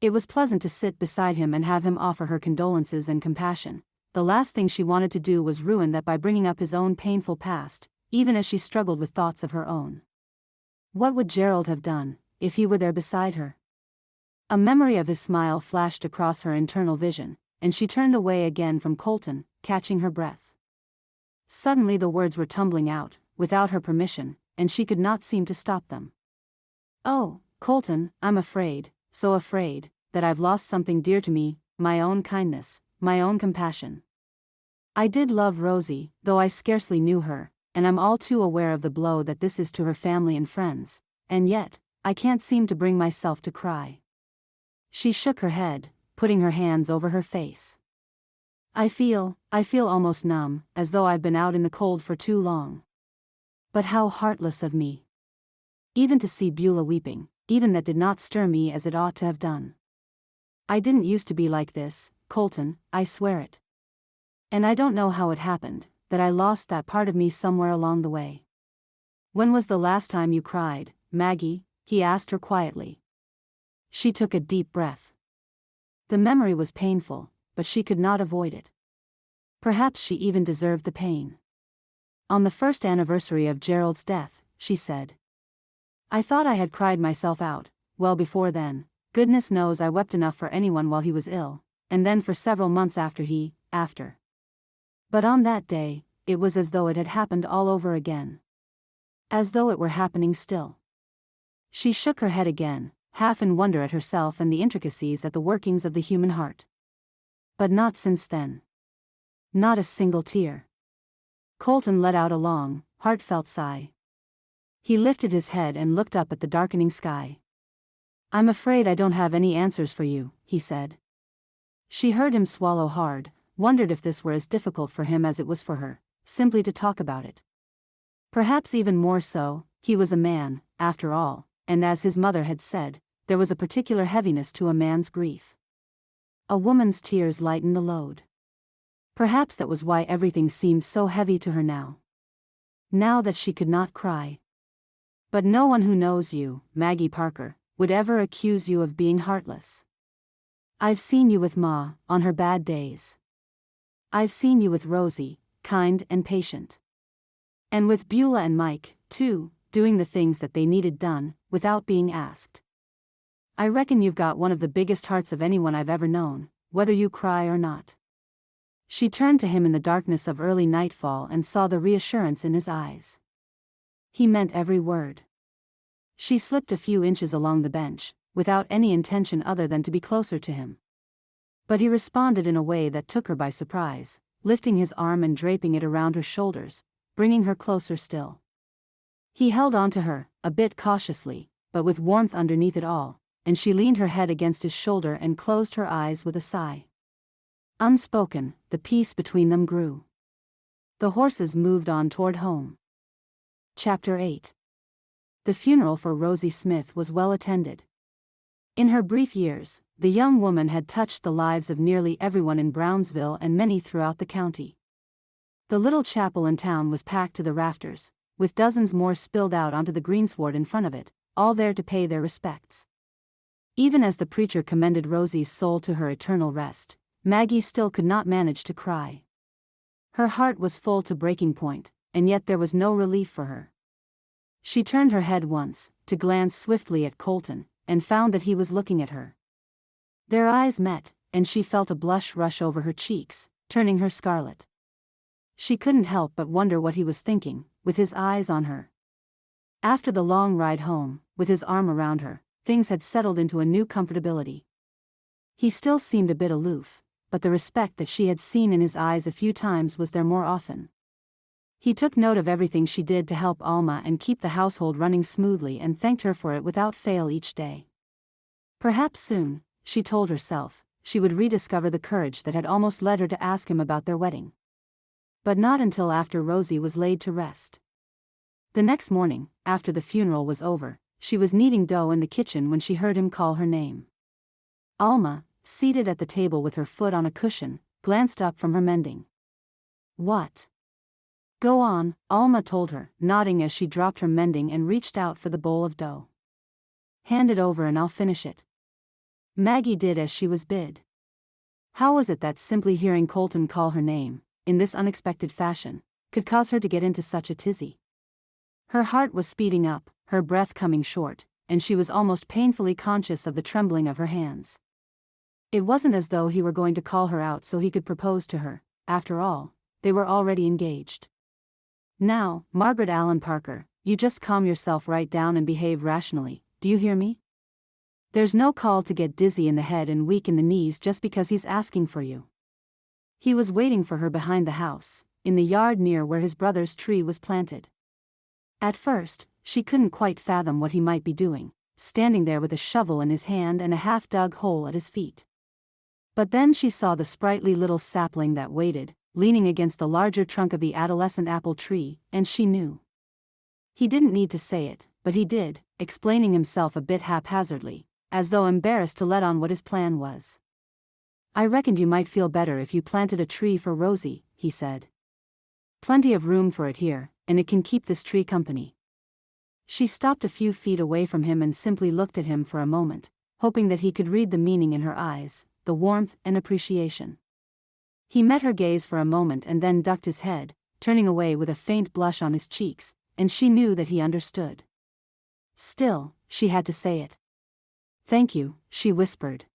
A: It was pleasant to sit beside him and have him offer her condolences and compassion. The last thing she wanted to do was ruin that by bringing up his own painful past, even as she struggled with thoughts of her own. What would Gerald have done, if he were there beside her? A memory of his smile flashed across her internal vision, and she turned away again from Colton, catching her breath. Suddenly the words were tumbling out, without her permission, and she could not seem to stop them. "Oh, Colton, I'm afraid, so afraid, that I've lost something dear to me, my own kindness, my own compassion. I did love Rosie, though I scarcely knew her, and I'm all too aware of the blow that this is to her family and friends, and yet, I can't seem to bring myself to cry." She shook her head, putting her hands over her face. I feel almost numb, as though I've been out in the cold for too long. But how heartless of me. Even to see Beulah weeping, even that did not stir me as it ought to have done. I didn't used to be like this, Colton, I swear it. And I don't know how it happened, that I lost that part of me somewhere along the way. "When was the last time you cried, Maggie?" he asked her quietly. She took a deep breath. The memory was painful, but she could not avoid it. Perhaps she even deserved the pain. "On the first anniversary of Gerald's death," she said. "I thought I had cried myself out. Well, before then, goodness knows I wept enough for anyone while he was ill, and then for several months after. But on that day, it was as though it had happened all over again. As though it were happening still. She shook her head again, half in wonder at herself and the intricacies at the workings of the human heart. But not since then. Not a single tear. Colton let out a long, heartfelt sigh. He lifted his head and looked up at the darkening sky. "I'm afraid I don't have any answers for you," he said. She heard him swallow hard, wondered if this were as difficult for him as it was for her, simply to talk about it. Perhaps even more so, he was a man, after all, and as his mother had said, there was a particular heaviness to a man's grief. A woman's tears lighten the load. Perhaps that was why everything seemed so heavy to her now. Now that she could not cry. But no one who knows you, Maggie Parker, would ever accuse you of being heartless. I've seen you with Ma, on her bad days. I've seen you with Rosie, kind and patient. And with Beulah and Mike, too, doing the things that they needed done, without being asked. I reckon you've got one of the biggest hearts of anyone I've ever known, whether you cry or not. She turned to him in the darkness of early nightfall and saw the reassurance in his eyes. He meant every word. She slipped a few inches along the bench, without any intention other than to be closer to him. But he responded in a way that took her by surprise, lifting his arm and draping it around her shoulders, bringing her closer still. He held on to her, a bit cautiously, but with warmth underneath it all, and she leaned her head against his shoulder and closed her eyes with a sigh. Unspoken, the peace between them grew. The horses moved on toward home. Chapter 8. The funeral for Rosie Smith was well attended. In her brief years, the young woman had touched the lives of nearly everyone in Brownsville and many throughout the county. The little chapel in town was packed to the rafters, with dozens more spilled out onto the greensward in front of it, all there to pay their respects. Even as the preacher commended Rosie's soul to her eternal rest, Maggie still could not manage to cry. Her heart was full to breaking point, and yet there was no relief for her. She turned her head once, to glance swiftly at Colton, and found that he was looking at her. Their eyes met, and she felt a blush rush over her cheeks, turning her scarlet. She couldn't help but wonder what he was thinking, with his eyes on her. After the long ride home, with his arm around her, things had settled into a new comfortability. He still seemed a bit aloof, but the respect that she had seen in his eyes a few times was there more often. He took note of everything she did to help Alma and keep the household running smoothly and thanked her for it without fail each day. Perhaps soon, she told herself, she would rediscover the courage that had almost led her to ask him about their wedding. But not until after Rosie was laid to rest. The next morning, after the funeral was over, she was kneading dough in the kitchen when she heard him call her name. Alma, seated at the table with her foot on a cushion, glanced up from her mending. "What?" "Go on," Alma told her, nodding as she dropped her mending and reached out for the bowl of dough. "Hand it over and I'll finish it." Maggie did as she was bid. How was it that simply hearing Colton call her name, in this unexpected fashion, could cause her to get into such a tizzy? Her heart was speeding up, her breath coming short, and she was almost painfully conscious of the trembling of her hands. It wasn't as though he were going to call her out so he could propose to her. After all, they were already engaged. "Now, Margaret Allen Parker, you just calm yourself right down and behave rationally, do you hear me? There's no call to get dizzy in the head and weak in the knees just because he's asking for you." He was waiting for her behind the house, in the yard near where his brother's tree was planted. At first, she couldn't quite fathom what he might be doing, standing there with a shovel in his hand and a half-dug hole at his feet. But then she saw the sprightly little sapling that waited, leaning against the larger trunk of the adolescent apple tree, and she knew. He didn't need to say it, but he did, explaining himself a bit haphazardly, as though embarrassed to let on what his plan was. "I reckoned you might feel better if you planted a tree for Rosie," he said. "Plenty of room for it here, and it can keep this tree company." She stopped a few feet away from him and simply looked at him for a moment, hoping that he could read the meaning in her eyes, the warmth and appreciation. He met her gaze for a moment and then ducked his head, turning away with a faint blush on his cheeks, and she knew that he understood. Still, she had to say it. "Thank you," she whispered.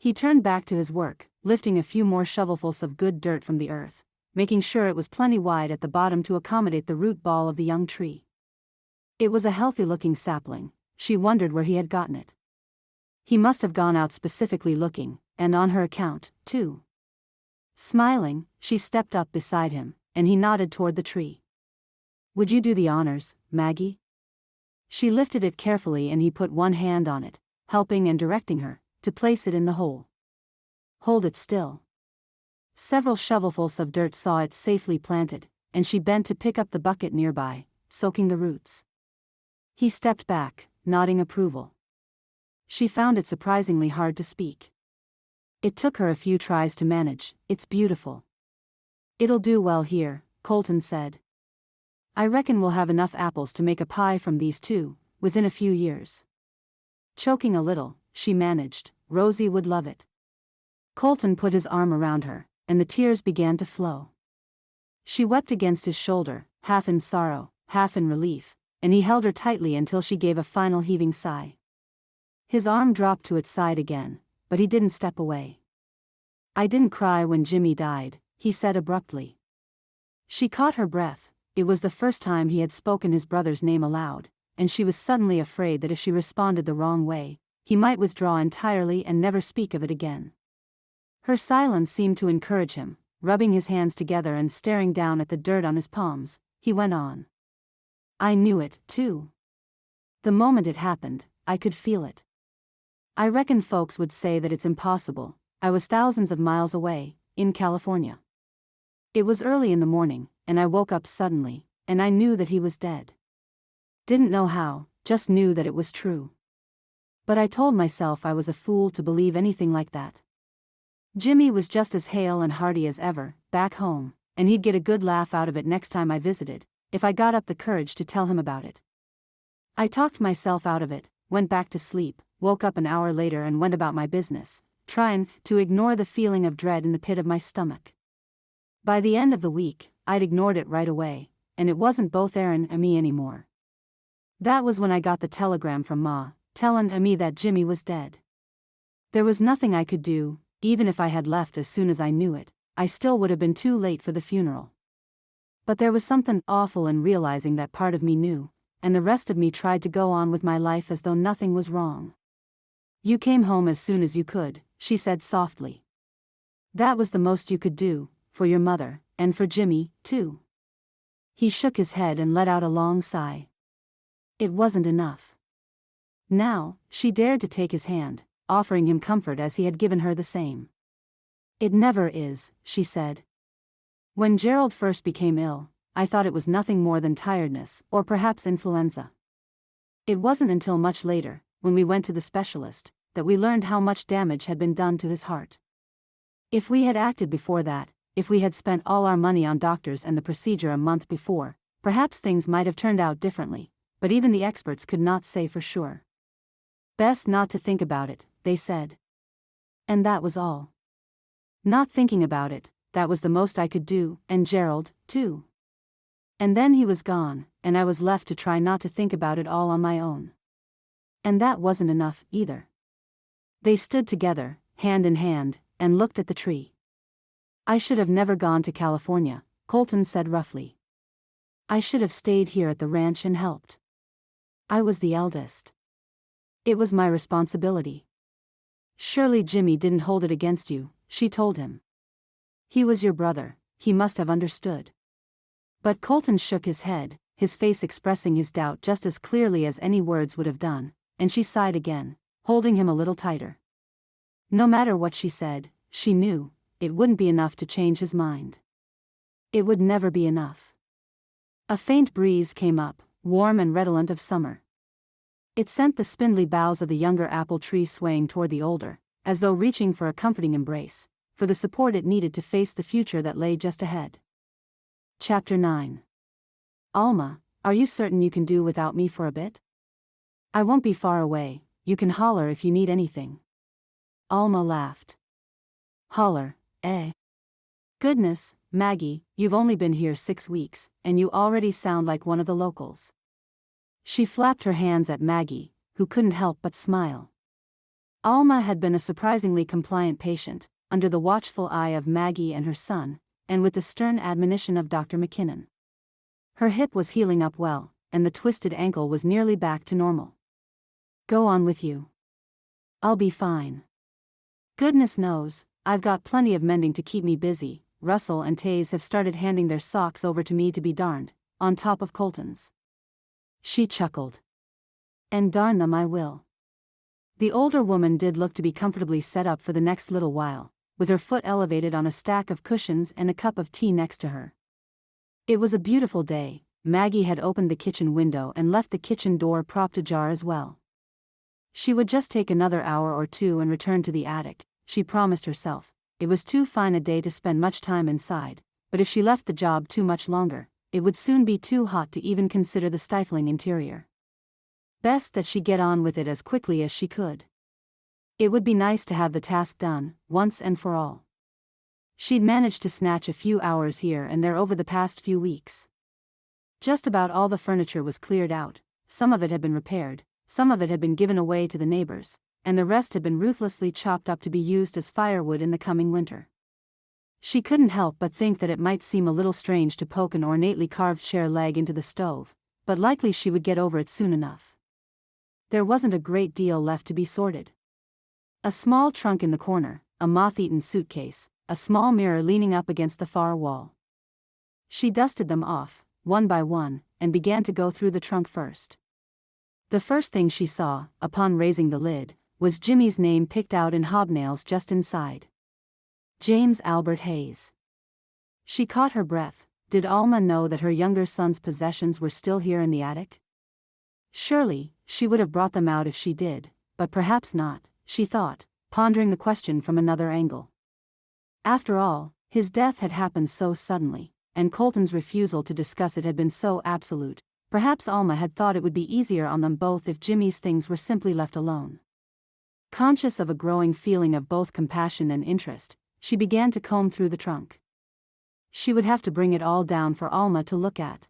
A: He turned back to his work, lifting a few more shovelfuls of good dirt from the earth, making sure it was plenty wide at the bottom to accommodate the root ball of the young tree. It was a healthy-looking sapling. She wondered where he had gotten it. He must have gone out specifically looking, and on her account, too. Smiling, she stepped up beside him, and he nodded toward the tree. "Would you do the honors, Maggie?" She lifted it carefully and he put one hand on it, helping and directing her to place it in the hole. "Hold it still." Several shovelfuls of dirt saw it safely planted, and she bent to pick up the bucket nearby, soaking the roots. He stepped back, nodding approval. She found it surprisingly hard to speak. It took her a few tries to manage. "It's beautiful." "It'll do well here," Colton said. "I reckon we'll have enough apples to make a pie from these too, within a few years." Choking a little, she managed, "Rosie would love it." Colton put his arm around her, and the tears began to flow. She wept against his shoulder, half in sorrow, half in relief, and he held her tightly until she gave a final heaving sigh. His arm dropped to its side again, but he didn't step away. "I didn't cry when Jimmy died," he said abruptly. She caught her breath. It was the first time he had spoken his brother's name aloud, and she was suddenly afraid that if she responded the wrong way, he might withdraw entirely and never speak of it again. Her silence seemed to encourage him. Rubbing his hands together and staring down at the dirt on his palms, he went on. "I knew it, too. The moment it happened, I could feel it. I reckon folks would say that it's impossible. I was thousands of miles away, in California. It was early in the morning, and I woke up suddenly, and I knew that he was dead. Didn't know how, just knew that it was true. But I told myself I was a fool to believe anything like that. Jimmy was just as hale and hearty as ever, back home, and he'd get a good laugh out of it next time I visited, if I got up the courage to tell him about it. I talked myself out of it, went back to sleep, woke up an hour later and went about my business, trying to ignore the feeling of dread in the pit of my stomach. By the end of the week, I'd ignored it right away, and it wasn't both Aaron and me anymore. That was when I got the telegram from Ma, telling me that Jimmy was dead. There was nothing I could do. Even if I had left as soon as I knew it, I still would have been too late for the funeral. But there was something awful in realizing that part of me knew, and the rest of me tried to go on with my life as though nothing was wrong. "You came home as soon as you could," she said softly. "That was the most you could do, for your mother, and for Jimmy, too." He shook his head and let out a long sigh. It wasn't enough. Now, she dared to take his hand, offering him comfort as he had given her the same. "It never is," she said. "When Gerald first became ill, I thought it was nothing more than tiredness, or perhaps influenza. It wasn't until much later, when we went to the specialist, that we learned how much damage had been done to his heart. If we had acted before that, if we had spent all our money on doctors and the procedure a month before, perhaps things might have turned out differently, but even the experts could not say for sure. Best not to think about it, they said. And that was all. Not thinking about it, that was the most I could do, and Gerald, too. And then he was gone, and I was left to try not to think about it all on my own. And that wasn't enough, either." They stood together, hand in hand, and looked at the tree. "I should have never gone to California," Colton said roughly. "I should have stayed here at the ranch and helped. I was the eldest. It was my responsibility." "Surely Jimmy didn't hold it against you," she told him. "He was your brother, he must have understood." But Colton shook his head, his face expressing his doubt just as clearly as any words would have done, and she sighed again, holding him a little tighter. No matter what she said, she knew, it wouldn't be enough to change his mind. It would never be enough. A faint breeze came up, warm and redolent of summer. It sent the spindly boughs of the younger apple tree swaying toward the older, as though reaching for a comforting embrace, for the support it needed to face the future that lay just ahead. Chapter 9. "Alma, are you certain you can do without me for a bit? I won't be far away, you can holler if you need anything." Alma laughed. "Holler, eh? Goodness, Maggie, you've only been here 6 weeks, and you already sound like one of the locals." She flapped her hands at Maggie, who couldn't help but smile. Alma had been a surprisingly compliant patient, under the watchful eye of Maggie and her son, and with the stern admonition of Dr. McKinnon. Her hip was healing up well, and the twisted ankle was nearly back to normal. "Go on with you. I'll be fine. Goodness knows, I've got plenty of mending to keep me busy." Russell and Taze have started handing their socks over to me to be darned, on top of Colton's. She chuckled. "And darn them I will." The older woman did look to be comfortably set up for the next little while, with her foot elevated on a stack of cushions and a cup of tea next to her. It was a beautiful day. Maggie had opened the kitchen window and left the kitchen door propped ajar as well. She would just take another hour or two and return to the attic, she promised herself. It was too fine a day to spend much time inside, but if she left the job too much longer, it would soon be too hot to even consider the stifling interior. Best that she get on with it as quickly as she could. It would be nice to have the task done, once and for all. She'd managed to snatch a few hours here and there over the past few weeks. Just about all the furniture was cleared out, some of it had been repaired, some of it had been given away to the neighbors, and the rest had been ruthlessly chopped up to be used as firewood in the coming winter. She couldn't help but think that it might seem a little strange to poke an ornately carved chair leg into the stove, but likely she would get over it soon enough. There wasn't a great deal left to be sorted. A small trunk in the corner, a moth-eaten suitcase, a small mirror leaning up against the far wall. She dusted them off, one by one, and began to go through the trunk first. The first thing she saw, upon raising the lid, was Jimmy's name picked out in hobnails just inside. James Albert Hayes. She caught her breath. Did Alma know that her younger son's possessions were still here in the attic? Surely, she would have brought them out if she did, but perhaps not, she thought, pondering the question from another angle. After all, his death had happened so suddenly, and Colton's refusal to discuss it had been so absolute. Perhaps Alma had thought it would be easier on them both if Jimmy's things were simply left alone. Conscious of a growing feeling of both compassion and interest, she began to comb through the trunk. She would have to bring it all down for Alma to look at.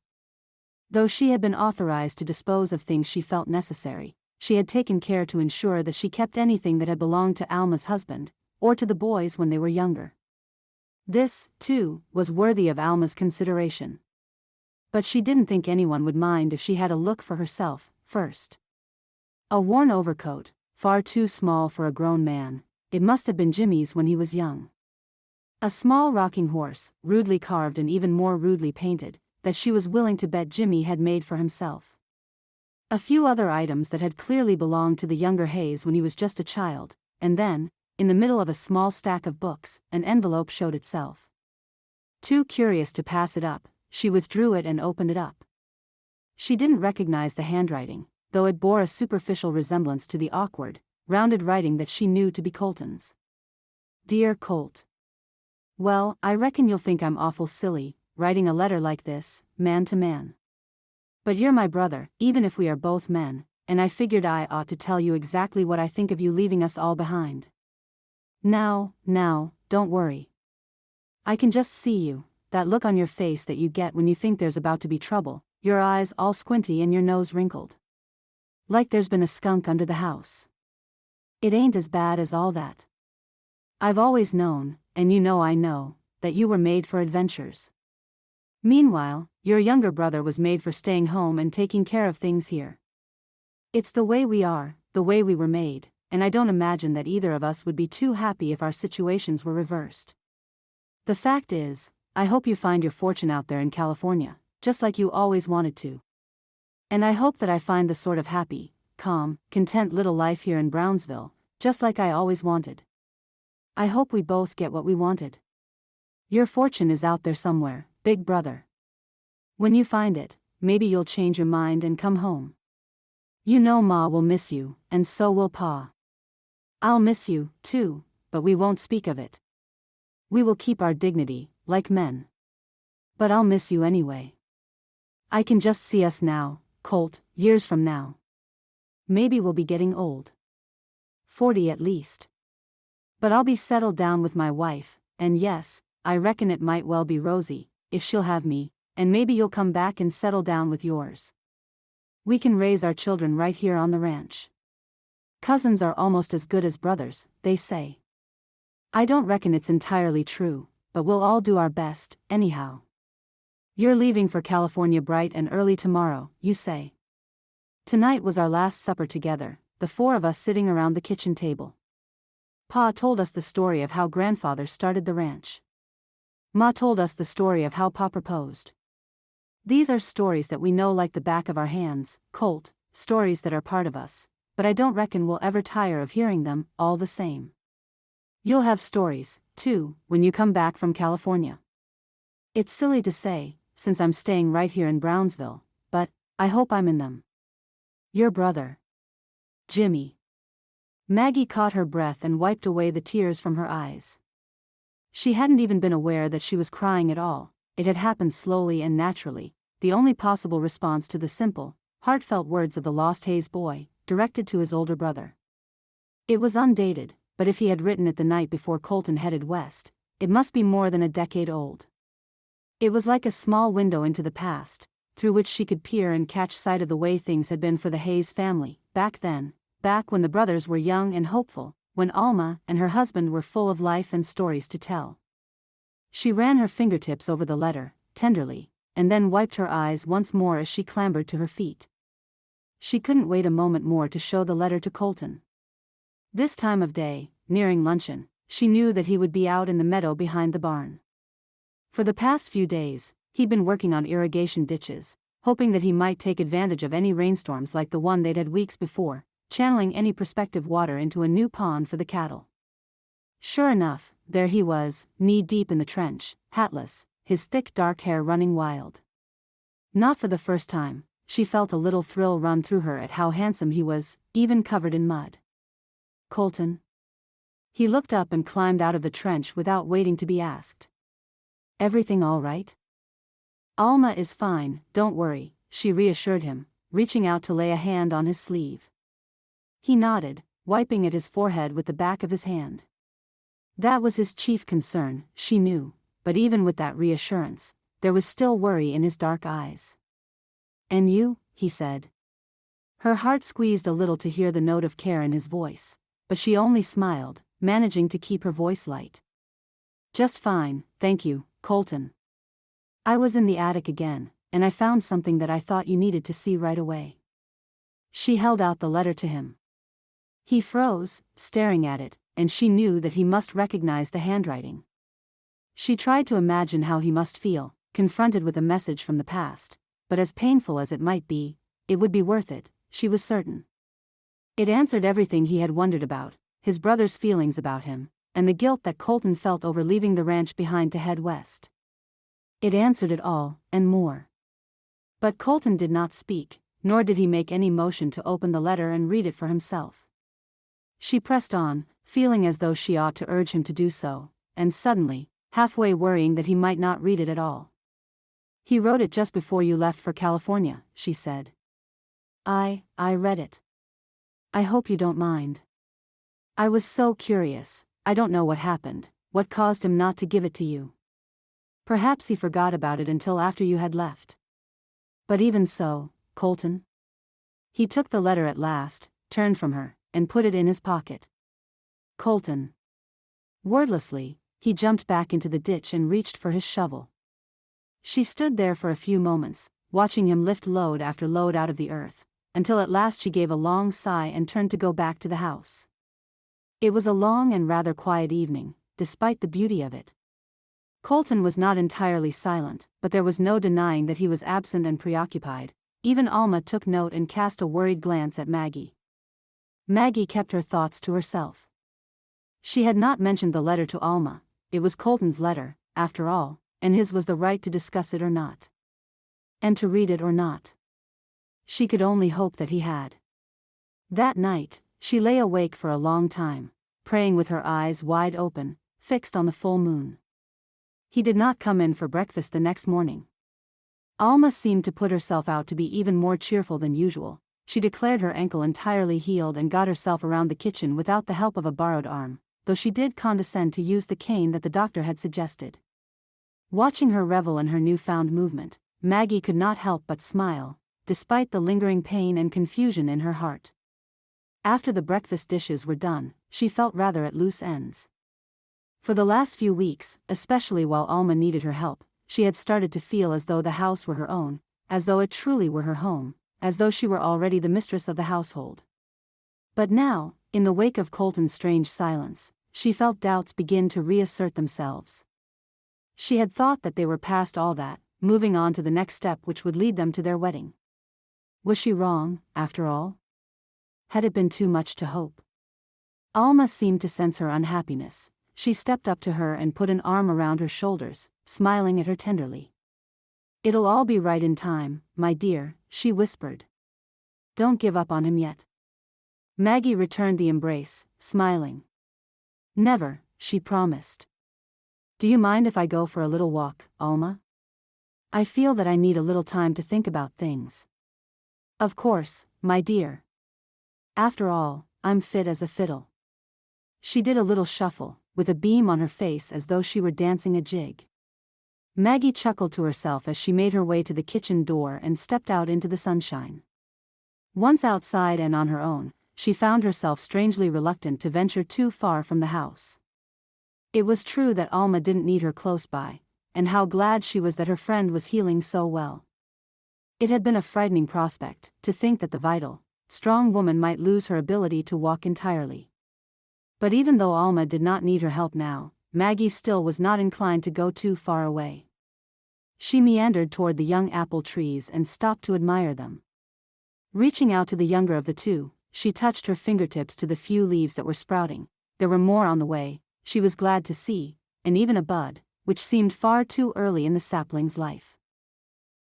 A: Though she had been authorized to dispose of things she felt necessary, she had taken care to ensure that she kept anything that had belonged to Alma's husband, or to the boys when they were younger. This, too, was worthy of Alma's consideration. But she didn't think anyone would mind if she had a look for herself, first. A worn overcoat, far too small for a grown man, it must have been Jimmy's when he was young. A small rocking horse, rudely carved and even more rudely painted, that she was willing to bet Jimmy had made for himself. A few other items that had clearly belonged to the younger Hayes when he was just a child, and then, in the middle of a small stack of books, an envelope showed itself. Too curious to pass it up, she withdrew it and opened it up. She didn't recognize the handwriting, though it bore a superficial resemblance to the awkward, rounded writing that she knew to be Colton's. "Dear Colt. Well, I reckon you'll think I'm awful silly, writing a letter like this, man to man. But you're my brother, even if we are both men, and I figured I ought to tell you exactly what I think of you leaving us all behind. Now, don't worry. I can just see you, that look on your face that you get when you think there's about to be trouble, your eyes all squinty and your nose wrinkled. Like there's been a skunk under the house. It ain't as bad as all that. I've always known, and you know I know, that you were made for adventures. Meanwhile, your younger brother was made for staying home and taking care of things here. It's the way we are, the way we were made, and I don't imagine that either of us would be too happy if our situations were reversed. The fact is, I hope you find your fortune out there in California, just like you always wanted to. And I hope that I find the sort of happy, calm, content little life here in Brownsville, just like I always wanted. I hope we both get what we wanted. Your fortune is out there somewhere, big brother. When you find it, maybe you'll change your mind and come home. You know Ma will miss you, and so will Pa. I'll miss you, too, but we won't speak of it. We will keep our dignity, like men. But I'll miss you anyway. I can just see us now, Colt, years from now. Maybe we'll be getting old. 40 at least. But I'll be settled down with my wife, and yes, I reckon it might well be Rosie, if she'll have me, and maybe you'll come back and settle down with yours. We can raise our children right here on the ranch. Cousins are almost as good as brothers, they say. I don't reckon it's entirely true, but we'll all do our best, anyhow. You're leaving for California bright and early tomorrow, you say. Tonight was our last supper together, the four of us sitting around the kitchen table. Pa told us the story of how grandfather started the ranch. Ma told us the story of how Pa proposed. These are stories that we know like the back of our hands, Colt, stories that are part of us, but I don't reckon we'll ever tire of hearing them, all the same. You'll have stories, too, when you come back from California. It's silly to say, since I'm staying right here in Brownsville, but I hope I'm in them. Your brother, Jimmy. Maggie caught her breath and wiped away the tears from her eyes. She hadn't even been aware that she was crying at all. It had happened slowly and naturally, the only possible response to the simple, heartfelt words of the lost Hayes boy, directed to his older brother. It was undated, but if he had written it the night before Colton headed west, it must be more than a decade old. It was like a small window into the past, through which she could peer and catch sight of the way things had been for the Hayes family, back then, back when the brothers were young and hopeful, when Alma and her husband were full of life and stories to tell. She ran her fingertips over the letter, tenderly, and then wiped her eyes once more as she clambered to her feet. She couldn't wait a moment more to show the letter to Colton. This time of day, nearing luncheon, she knew that he would be out in the meadow behind the barn. For the past few days, he'd been working on irrigation ditches, hoping that he might take advantage of any rainstorms like the one they'd had weeks before, channeling any prospective water into a new pond for the cattle. Sure enough, there he was, knee-deep in the trench, hatless, his thick dark hair running wild. Not for the first time, she felt a little thrill run through her at how handsome he was, even covered in mud. Colton. He looked up and climbed out of the trench without waiting to be asked. Everything all right? Alma is fine, don't worry, she reassured him, reaching out to lay a hand on his sleeve. He nodded, wiping at his forehead with the back of his hand. That was his chief concern, she knew, but even with that reassurance, there was still worry in his dark eyes. And you, he said. Her heart squeezed a little to hear the note of care in his voice, but she only smiled, managing to keep her voice light. Just fine, thank you, Colton. I was in the attic again, and I found something that I thought you needed to see right away. She held out the letter to him. He froze, staring at it, and she knew that he must recognize the handwriting. She tried to imagine how he must feel, confronted with a message from the past, but as painful as it might be, it would be worth it, she was certain. It answered everything he had wondered about, his brother's feelings about him, and the guilt that Colton felt over leaving the ranch behind to head west. It answered it all, and more. But Colton did not speak, nor did he make any motion to open the letter and read it for himself. She pressed on, feeling as though she ought to urge him to do so, and suddenly, halfway worrying that he might not read it at all. He wrote it just before you left for California, she said. I read it. I hope you don't mind. I was so curious, I don't know what happened, what caused him not to give it to you. Perhaps he forgot about it until after you had left. But even so, Colton. He took the letter at last, turned from her, and put it in his pocket. Colton. Wordlessly, he jumped back into the ditch and reached for his shovel. She stood there for a few moments, watching him lift load after load out of the earth, until at last she gave a long sigh and turned to go back to the house. It was a long and rather quiet evening, despite the beauty of it. Colton was not entirely silent, but there was no denying that he was absent and preoccupied. Even Alma took note and cast a worried glance at Maggie. Maggie kept her thoughts to herself. She had not mentioned the letter to Alma. It was Colton's letter, after all, and his was the right to discuss it or not. And to read it or not. She could only hope that he had. That night, she lay awake for a long time, praying with her eyes wide open, fixed on the full moon. He did not come in for breakfast the next morning. Alma seemed to put herself out to be even more cheerful than usual. She declared her ankle entirely healed and got herself around the kitchen without the help of a borrowed arm, though she did condescend to use the cane that the doctor had suggested. Watching her revel in her newfound movement, Maggie could not help but smile, despite the lingering pain and confusion in her heart. After the breakfast dishes were done, she felt rather at loose ends. For the last few weeks, especially while Alma needed her help, she had started to feel as though the house were her own, as though it truly were her home, as though she were already the mistress of the household. But now, in the wake of Colton's strange silence, she felt doubts begin to reassert themselves. She had thought that they were past all that, moving on to the next step which would lead them to their wedding. Was she wrong, after all? Had it been too much to hope? Alma seemed to sense her unhappiness. She stepped up to her and put an arm around her shoulders, smiling at her tenderly. "It'll all be right in time, my dear," she whispered. "Don't give up on him yet." Maggie returned the embrace, smiling. "Never," she promised. "Do you mind if I go for a little walk, Alma? I feel that I need a little time to think about things." "Of course, my dear. After all, I'm fit as a fiddle." She did a little shuffle, with a beam on her face as though she were dancing a jig. Maggie chuckled to herself as she made her way to the kitchen door and stepped out into the sunshine. Once outside and on her own, she found herself strangely reluctant to venture too far from the house. It was true that Alma didn't need her close by, and how glad she was that her friend was healing so well. It had been a frightening prospect, to think that the vital, strong woman might lose her ability to walk entirely. But even though Alma did not need her help now, Maggie still was not inclined to go too far away. She meandered toward the young apple trees and stopped to admire them. Reaching out to the younger of the two, she touched her fingertips to the few leaves that were sprouting. There were more on the way, she was glad to see, and even a bud, which seemed far too early in the sapling's life.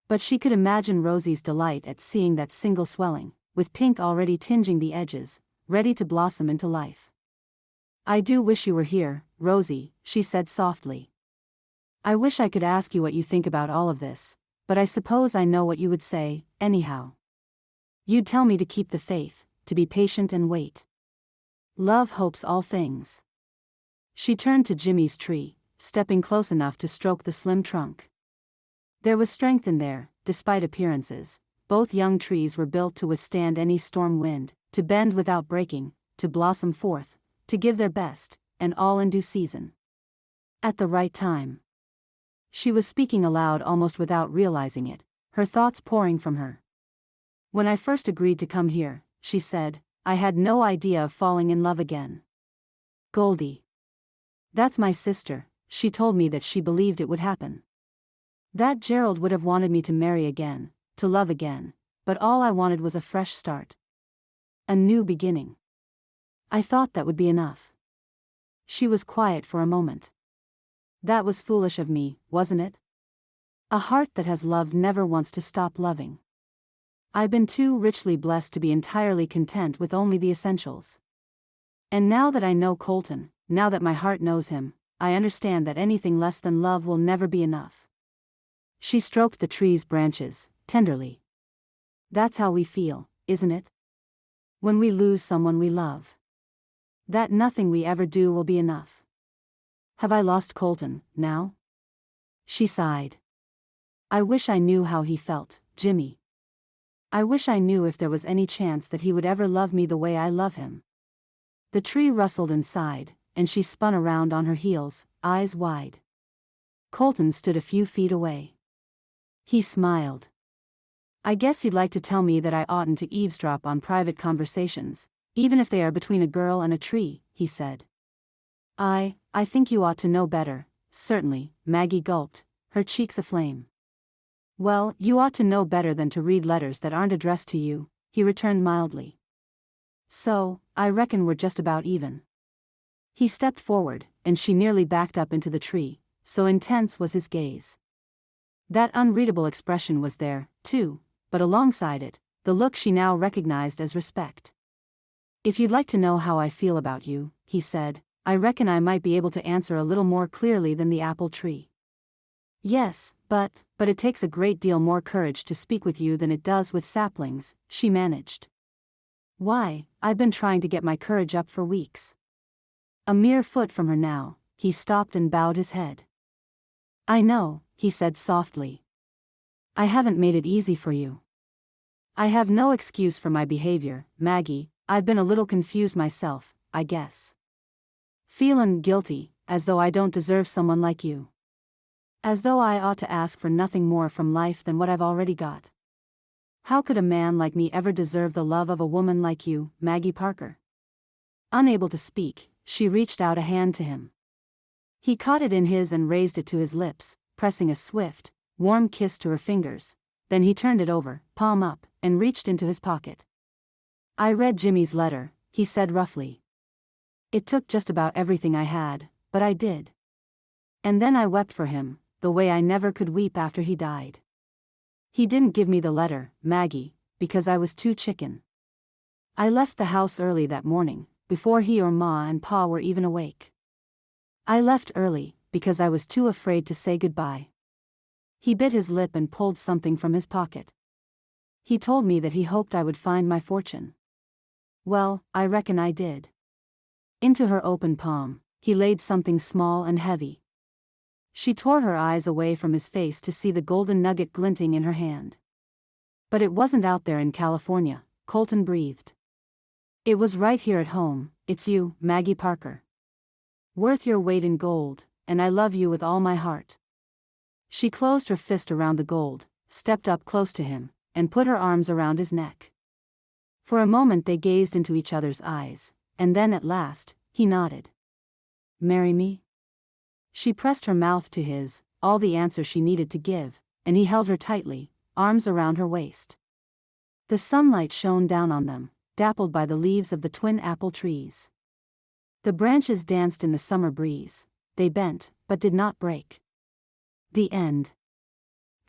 A: But she could imagine Rosie's delight at seeing that single swelling, with pink already tinging the edges, ready to blossom into life. "I do wish you were here, Rosie," she said softly. "I wish I could ask you what you think about all of this, but I suppose I know what you would say, anyhow. You'd tell me to keep the faith, to be patient and wait. Love hopes all things." She turned to Jimmy's tree, stepping close enough to stroke the slim trunk. There was strength in there, despite appearances. Both young trees were built to withstand any storm wind, to bend without breaking, to blossom forth, to give their best, and all in due season. At the right time. She was speaking aloud almost without realizing it, her thoughts pouring from her. "When I first agreed to come here," she said, "I had no idea of falling in love again. Goldie. That's my sister, she told me that she believed it would happen. That Gerald would have wanted me to marry again, to love again, but all I wanted was a fresh start. A new beginning. I thought that would be enough." She was quiet for a moment. "That was foolish of me, wasn't it? A heart that has loved never wants to stop loving. I've been too richly blessed to be entirely content with only the essentials. And now that I know Colton, now that my heart knows him, I understand that anything less than love will never be enough." She stroked the tree's branches, tenderly. "That's how we feel, isn't it? When we lose someone we love. That nothing we ever do will be enough. Have I lost Colton, now?" She sighed. "I wish I knew how he felt, Jimmy. I wish I knew if there was any chance that he would ever love me the way I love him." The tree rustled and sighed, and she spun around on her heels, eyes wide. Colton stood a few feet away. He smiled. "I guess you'd like to tell me that I oughtn't to eavesdrop on private conversations, even if they are between a girl and a tree," he said. I think you ought to know better, certainly," Maggie gulped, her cheeks aflame. "Well, you ought to know better than to read letters that aren't addressed to you," he returned mildly. "So, I reckon we're just about even." He stepped forward, and she nearly backed up into the tree, so intense was his gaze. That unreadable expression was there, too, but alongside it, the look she now recognized as respect. "If you'd like to know how I feel about you," he said, "I reckon I might be able to answer a little more clearly than the apple tree. Yes, but it takes a great deal more courage to speak with you than it does with saplings," she managed. "Why, I've been trying to get my courage up for weeks." A mere foot from her now, he stopped and bowed his head. "I know," he said softly. "I haven't made it easy for you. I have no excuse for my behavior, Maggie, I've been a little confused myself, I guess. Feelin' guilty, as though I don't deserve someone like you. As though I ought to ask for nothing more from life than what I've already got. How could a man like me ever deserve the love of a woman like you, Maggie Parker? Unable to speak, she reached out a hand to him. He caught it in his and raised it to his lips, pressing a swift, warm kiss to her fingers. Then he turned it over, palm up, and reached into his pocket. I read Jimmy's letter, he said roughly. It took just about everything I had, but I did. And then I wept for him, the way I never could weep after he died. He didn't give me the letter, Maggie, because I was too chicken. I left the house early that morning, before he or Ma and Pa were even awake. I left early, because I was too afraid to say goodbye. He bit his lip and pulled something from his pocket. He told me that he hoped I would find my fortune. Well, I reckon I did. Into her open palm, he laid something small and heavy. She tore her eyes away from his face to see the golden nugget glinting in her hand. But it wasn't out there in California, Colton breathed. It was right here at home. It's you, Maggie Parker. Worth your weight in gold, and I love you with all my heart. She closed her fist around the gold, stepped up close to him, and put her arms around his neck. For a moment they gazed into each other's eyes, and then at last, he nodded. Marry me? She pressed her mouth to his, all the answer she needed to give, and he held her tightly, arms around her waist. The sunlight shone down on them, dappled by the leaves of the twin apple trees. The branches danced in the summer breeze, they bent, but did not break. The end.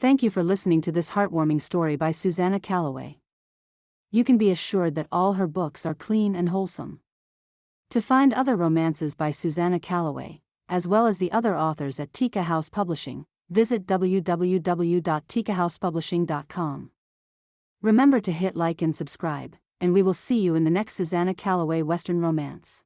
A: Thank you for listening to this heartwarming story by Susannah Calloway. You can be assured that all her books are clean and wholesome. To find other romances by Susannah Calloway, as well as the other authors at Tika House Publishing, visit www.tikahousepublishing.com. Remember to hit like and subscribe, and we will see you in the next Susannah Calloway Western romance.